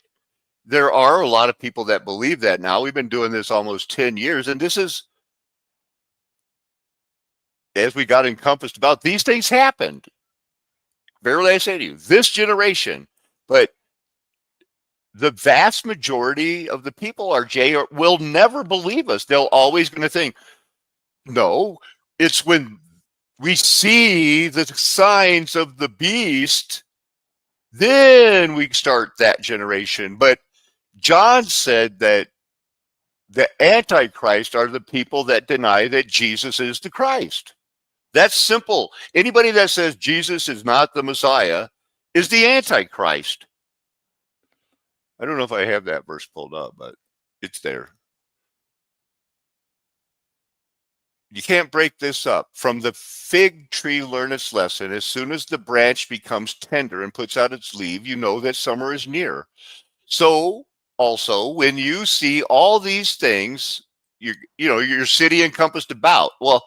there are a lot of people that believe that now. We've been doing this almost 10 years, and this is, as we got encompassed about, these things happened. Verily I say to you, this generation, but the vast majority of the people, RJ, will never believe us. They'll always going to think, no, it's when we see the signs of the beast, then we start that generation. But John said that the Antichrist are the people that deny that Jesus is the Christ. That's simple. Anybody that says Jesus is not the Messiah is the Antichrist. I don't know if I have that verse pulled up, but it's there. You can't break this up. From the fig tree learn its lesson. As soon as the branch becomes tender and puts out its leaf, you know that summer is near. So also, when you see all these things, your city encompassed about. Well,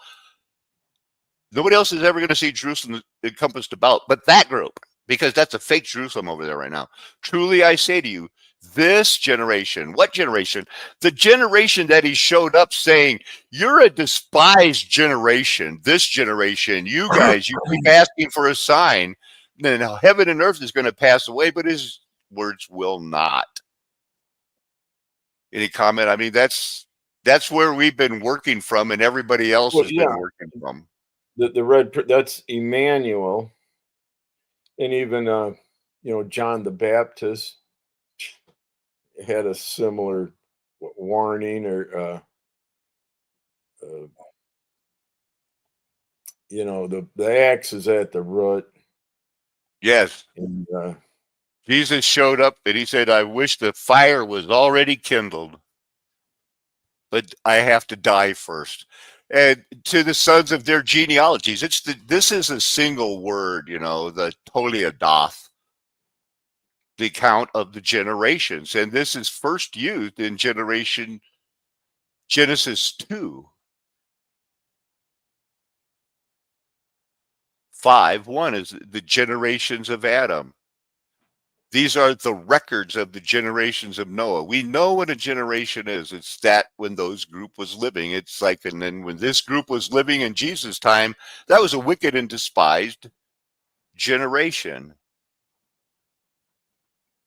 nobody else is ever going to see Jerusalem encompassed about, but that group, because that's a fake Jerusalem over there right now. Truly, I say to you, this generation, what generation? The generation that he showed up saying, you're a despised generation. This generation, you guys, you keep asking for a sign. Then heaven and earth is going to pass away, but his words will not. Any comment? I mean, that's where we've been working from, and everybody else has been working from. The red, that's Emmanuel, and even John the Baptist had a similar warning, or the axe is at the root. Yes. And Jesus showed up and he said, I wish the fire was already kindled, but I have to die first. And to the sons of their genealogies, this is a single word, the Toledoth, the count of the generations. And this is first used in Genesis 2:5:1 is the generations of Adam. These are the records of the generations of Noah. We know what a generation is. It's that when those group was living. It's like, and then when this group was living in Jesus' time, that was a wicked and despised generation.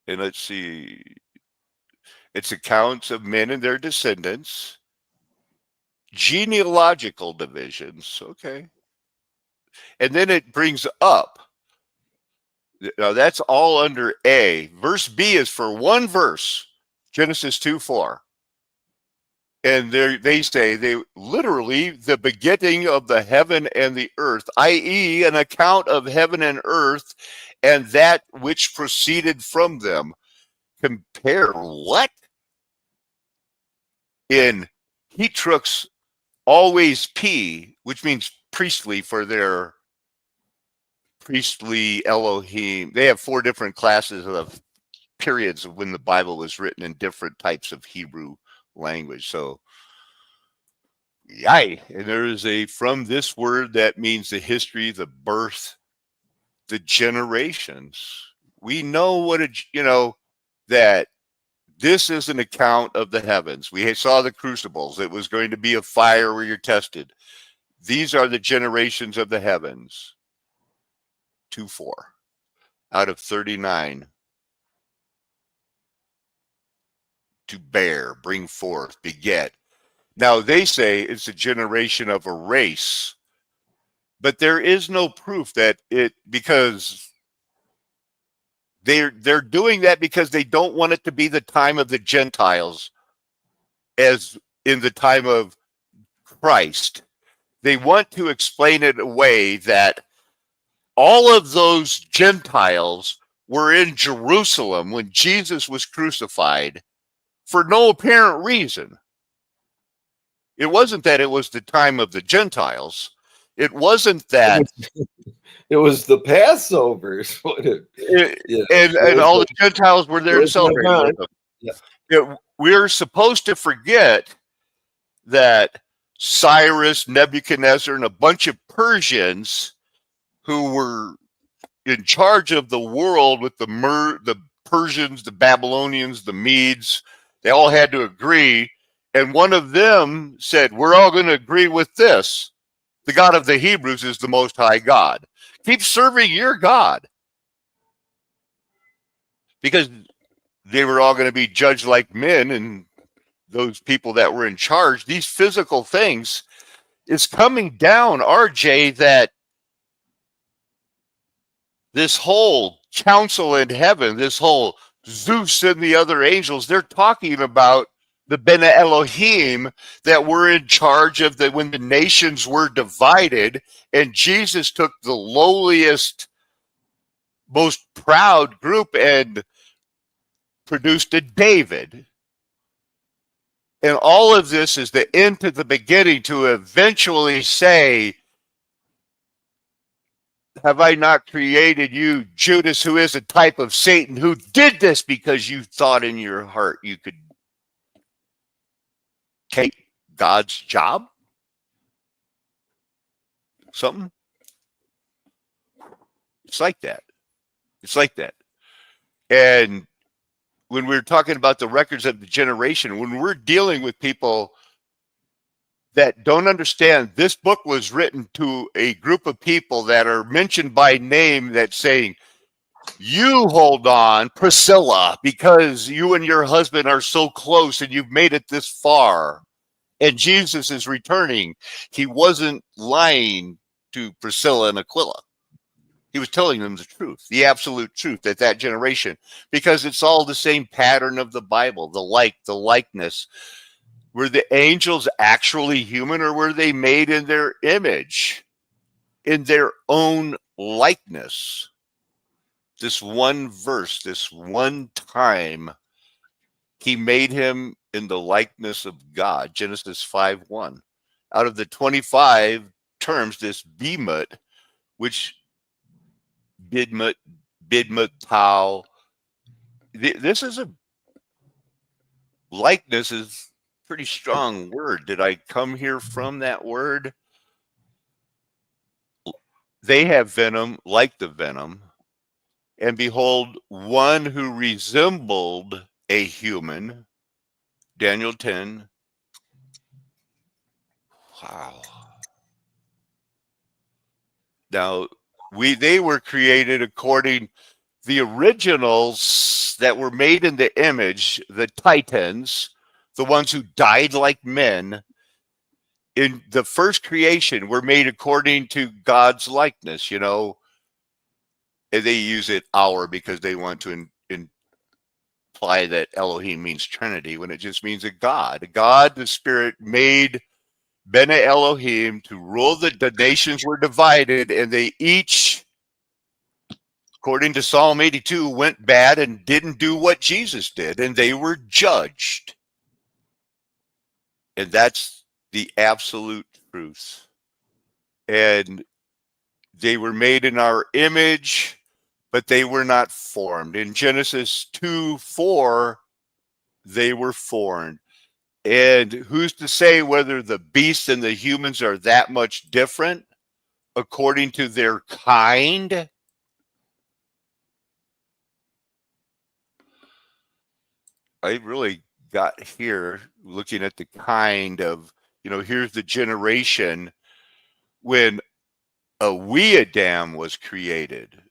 And let's see, it's accounts of men and their descendants, genealogical divisions. Okay. And then it brings up, now that's all under A. Verse B is for one verse, Genesis 2:4. And they say they literally the begetting of the heaven and the earth, i.e., an account of heaven and earth and that which proceeded from them. Compare what? In Hetrux, always P, which means priestly for their priestly Elohim. They have 4 different classes of periods of when the Bible was written in different types of Hebrew language. So, yay. And there is a, from this word that means the history, the birth, the generations. We know what, that this is an account of the heavens. We saw the crucibles. It was going to be a fire where you're tested. These are the generations of the heavens. 2:4 out of 39. To bear, bring forth, beget. Now they say it's a generation of a race, but there is no proof that it, because they're doing that because they don't want it to be the time of the Gentiles as in the time of Christ. They want to explain it away that all of those Gentiles were in Jerusalem when Jesus was crucified for no apparent reason. It wasn't that it was the time of the Gentiles. It wasn't that it was the Passover. And all the Gentiles were there to celebrate with them. Yeah. We're supposed to forget that Cyrus, Nebuchadnezzar, and a bunch of Persians who were in charge of the world with the Persians, the Babylonians, the Medes, they all had to agree. And one of them said, we're all going to agree with this. The God of the Hebrews is the Most High God. Keep serving your God. Because they were all going to be judged like men, and those people that were in charge, these physical things, is coming down, RJ, that this whole council in heaven, this whole Zeus and the other angels, they're talking about the Bene Elohim that were in charge of when the nations were divided, and Jesus took the lowliest, most proud group and produced a David. And all of this is the end to the beginning to eventually say, have I not created you, Judas, who is a type of Satan, who did this because you thought in your heart you could take God's job? Something? It's like that. It's like that. And when we're talking about the records of the generation, when we're dealing with people that don't understand, this book was written to a group of people that are mentioned by name that's saying, you hold on, Priscilla, because you and your husband are so close and you've made it this far. And Jesus is returning. He wasn't lying to Priscilla and Aquila. He was telling them the truth, the absolute truth at that generation, because it's all the same pattern of the Bible, the likeness. Were the angels actually human, or were they made in their image, in their own likeness? This one verse, this one time, he made him in the likeness of God, Genesis 5:1. Out of the 25 terms, this bimut, which bidmut, tau, this is a likeness is pretty strong word. Did I come here from that word? They have venom like the venom, and behold, one who resembled a human. Daniel 10. Wow. Now, they were created according the originals that were made in the image, the Titans, the ones who died like men, in the first creation were made according to God's likeness, you know. And they use it our because they want to imply that Elohim means Trinity when it just means a God. God, the Spirit, made Bene Elohim to rule. The nations were divided, and they each, according to Psalm 82, went bad and didn't do what Jesus did, and they were judged. And that's the absolute truth. And they were made in our image, but they were not formed. In Genesis 2:4, they were formed. And who's to say whether the beasts and the humans are that much different according to their kind? I really got here looking at the kind of, you know, here's the generation when a wee Adam was created.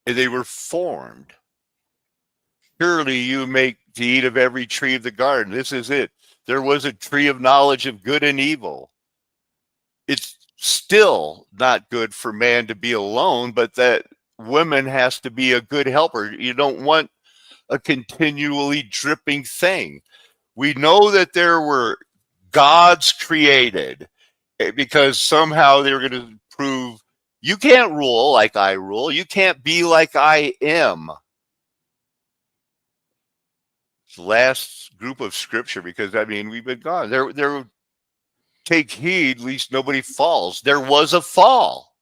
And they were formed. Surely you make to eat of every tree of the garden. This is it. There was a tree of knowledge of good and evil. It's still not good for man to be alone, but that woman has to be a good helper. You don't want a continually dripping thing. We know that there were gods created because somehow they were going to prove you can't rule like I rule. You can't be like I am. It's the last group of scripture because, I mean, we've been gone. There, take heed lest nobody falls. There was a fall.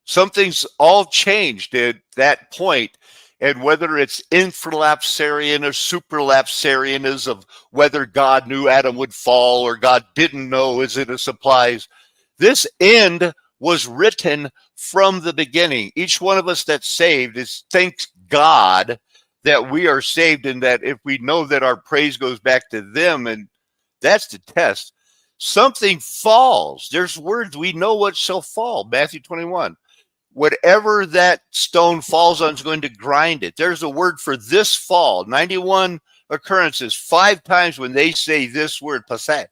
Something's all changed at that point. And whether it's infralapsarian or supralapsarian is of whether God knew Adam would fall or God didn't know, is it a supplies? This end was written from the beginning. Each one of us that's saved is thanks God that we are saved, and that if we know that our praise goes back to them, and that's the test. Something falls. There's words we know what shall fall. Matthew 21. Whatever that stone falls on is going to grind it. There's a word for this fall. 91 occurrences, 5 times when they say this word, pasek.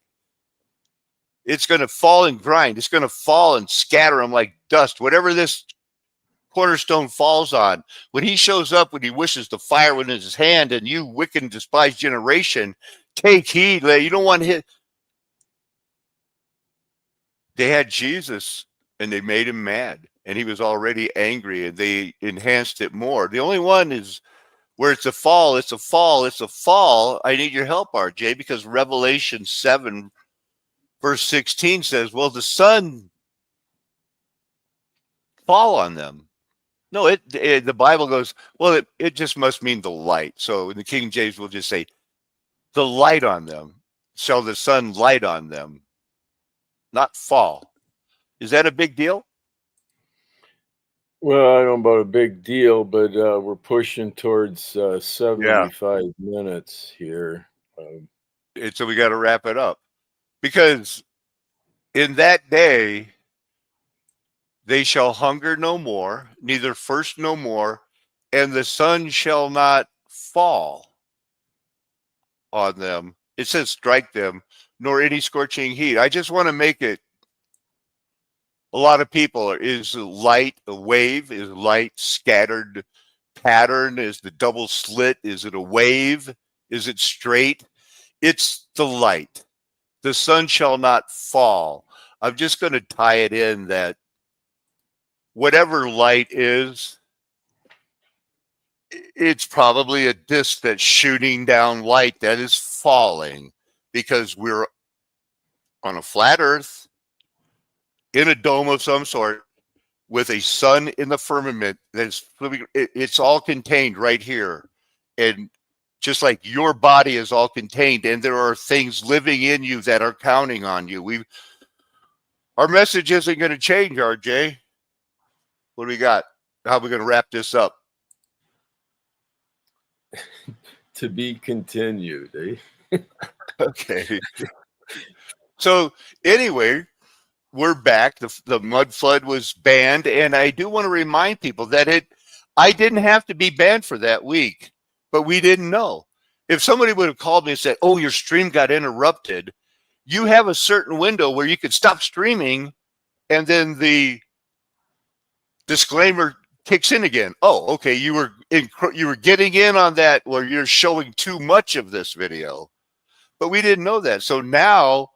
It's going to fall and grind. It's going to fall and scatter them like dust. Whatever this cornerstone falls on, when he shows up, when he wishes the fire in his hand, and you wicked and despised generation, take heed. You don't want hit. They had Jesus and they made him mad, and he was already angry, and they enhanced it more. The only one is where it's a fall, it's a fall, it's a fall. I need your help, RJ, because Revelation 7 verse 16 says, well, the sun fall on them. No, the Bible goes, well, it just must mean the light. So in the King James, we'll just say the light on them. Shall the sun light on them, not fall. Is that a big deal? Well, I don't know about a big deal, but we're pushing towards 75 minutes here. And so we got to wrap it up. Because in that day, they shall hunger no more, neither thirst no more, and the sun shall not fall on them. It says strike them, nor any scorching heat. I just want to make it, a lot of people, is light a wave? Is light scattered pattern? Is the double slit? Is it a wave? Is it straight? It's the light. The sun shall not fall. I'm just going to tie it in that whatever light is, it's probably a disk that's shooting down light that is falling, because we're on a flat earth in a dome of some sort with a sun in the firmament that's it's all contained right here. And just like your body is all contained, and there are things living in you that are counting on you. Our message isn't going to change, RJ. What do we got? How are we going to wrap this up? To be continued, eh? Okay. So anyway, we're back. The mud flood was banned, and I do want to remind people that I didn't have to be banned for that week, but we didn't know. If somebody would have called me and said, "Oh, your stream got interrupted," you have a certain window where you could stop streaming, and then the disclaimer kicks in again. Oh, okay, you were getting in on that where you're showing too much of this video, but we didn't know that. So now,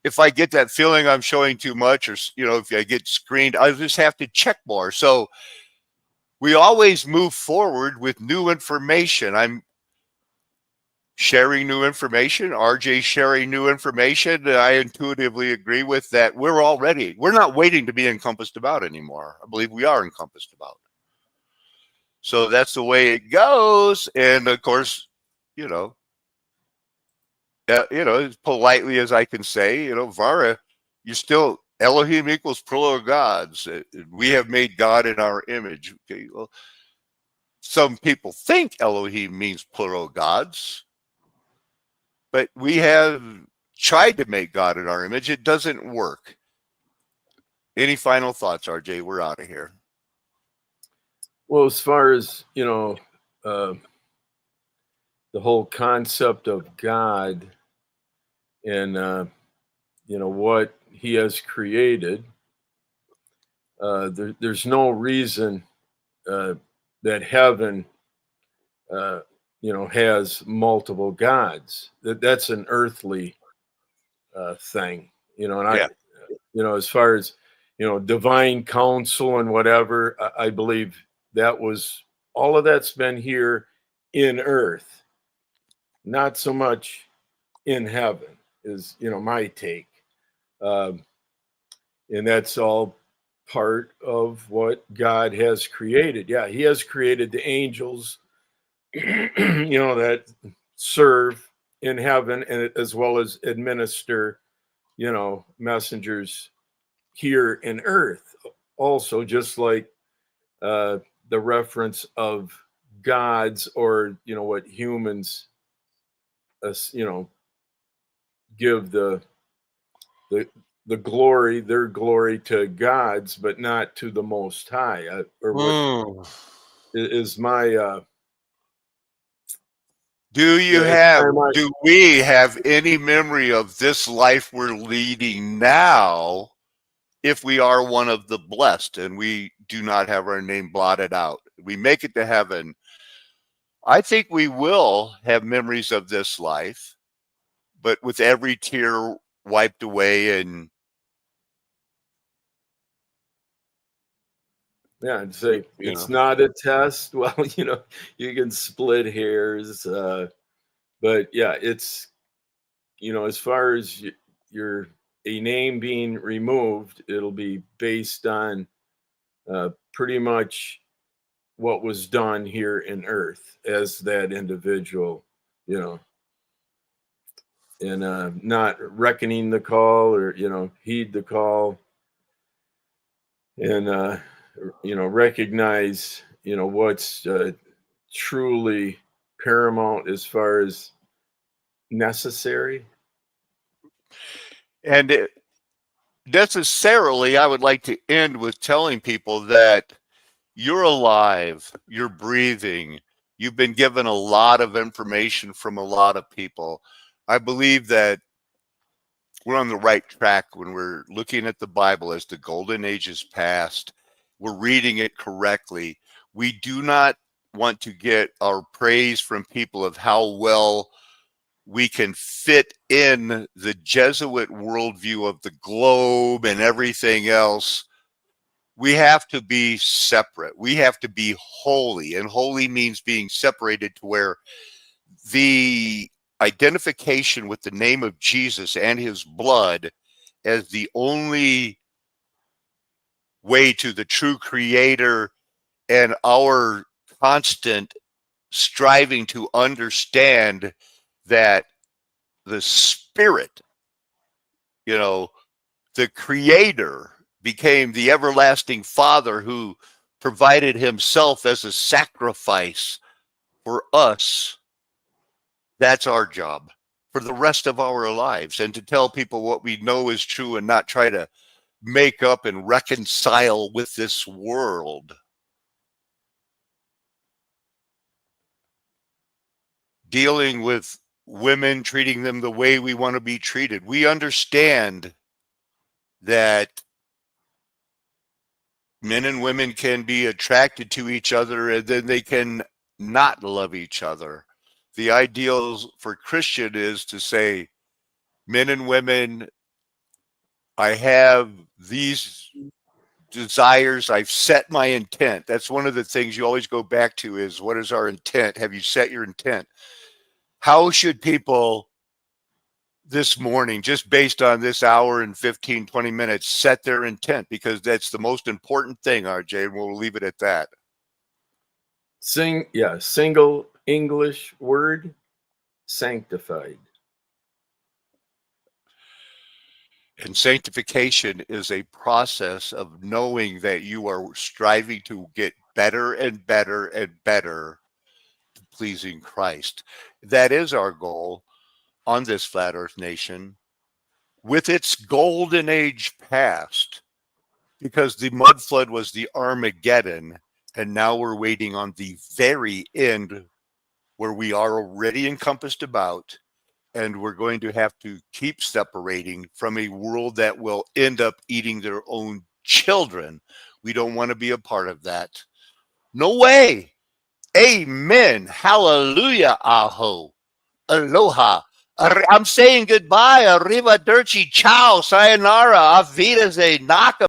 if I get that feeling I'm showing too much, or if I get screened, I just have to check more. So we always move forward with new information. I'm sharing new information. RJ sharing new information. I intuitively agree with that. We're not waiting to be encompassed about anymore. I believe we are encompassed about. So that's the way it goes. And of course, as politely as I can say, Vara, you're still Elohim equals plural gods. We have made God in our image. Okay, well, some people think Elohim means plural gods, but we have tried to make God in our image. It doesn't work. Any final thoughts, RJ? We're out of here. Well, as far as the whole concept of God and what He has created, there's no reason that heaven has multiple gods. That's an earthly thing, and as far as divine counsel and whatever, I believe that was all of that's been here in earth, not so much in heaven, is my take, and that's all part of what God has created. Yeah, He has created the angels, that serve in heaven, and as well as administer, messengers here in earth. Also, just like the reference of gods, or what humans, give the glory, their glory to gods, but not to the Most High. Or what is my do we have any memory of this life we're leading now, if we are one of the blessed and we do not have our name blotted out? We make it to heaven. I think we will have memories of this life, but with every tear wiped away. And I'd say it's not a test. Well, you can split hairs, but yeah, it's as far as a name being removed, it'll be based on pretty much what was done here in earth as that individual, and not reckoning the call, or heed the call, and recognize what's truly paramount as far as necessary. And necessarily, I would like to end with telling people that you're alive, you're breathing, you've been given a lot of information from a lot of people. I believe that we're on the right track when we're looking at the Bible as the golden ages past. We're reading it correctly. We do not want to get our praise from people of how well we can fit in the Jesuit worldview of the globe and everything else. We have to be separate. We have to be holy, and holy means being separated to where the identification with the name of Jesus and his blood as the only way to the true creator, and our constant striving to understand that the spirit, the Creator became the everlasting Father who provided himself as a sacrifice for us. That's our job for the rest of our lives, and to tell people what we know is true and not try to make up and reconcile with this world. Dealing with women, treating them the way we want to be treated. We understand that men and women can be attracted to each other and then they can not love each other. The ideal for Christian is to say, men and women, I have these desires. I've set my intent. That's one of the things you always go back to is, what is our intent? Have you set your intent? How should people this morning, just based on this hour and 15, 20 minutes, set their intent? Because that's the most important thing, RJ, and we'll leave it at that. Single English word, sanctified. And sanctification is a process of knowing that you are striving to get better and better and better to pleasing Christ. That is our goal on this Flat Earth Nation, with its golden age past, because the mud flood was the Armageddon, and now we're waiting on the very end where we are already encompassed about, and we're going to have to keep separating from a world that will end up eating their own children. We don't want to be a part of that. No way. Amen. Hallelujah. Aho. Aloha. I'm saying goodbye. Arrivederci. Ciao. Sayonara. Auf Wiedersehen. Naka.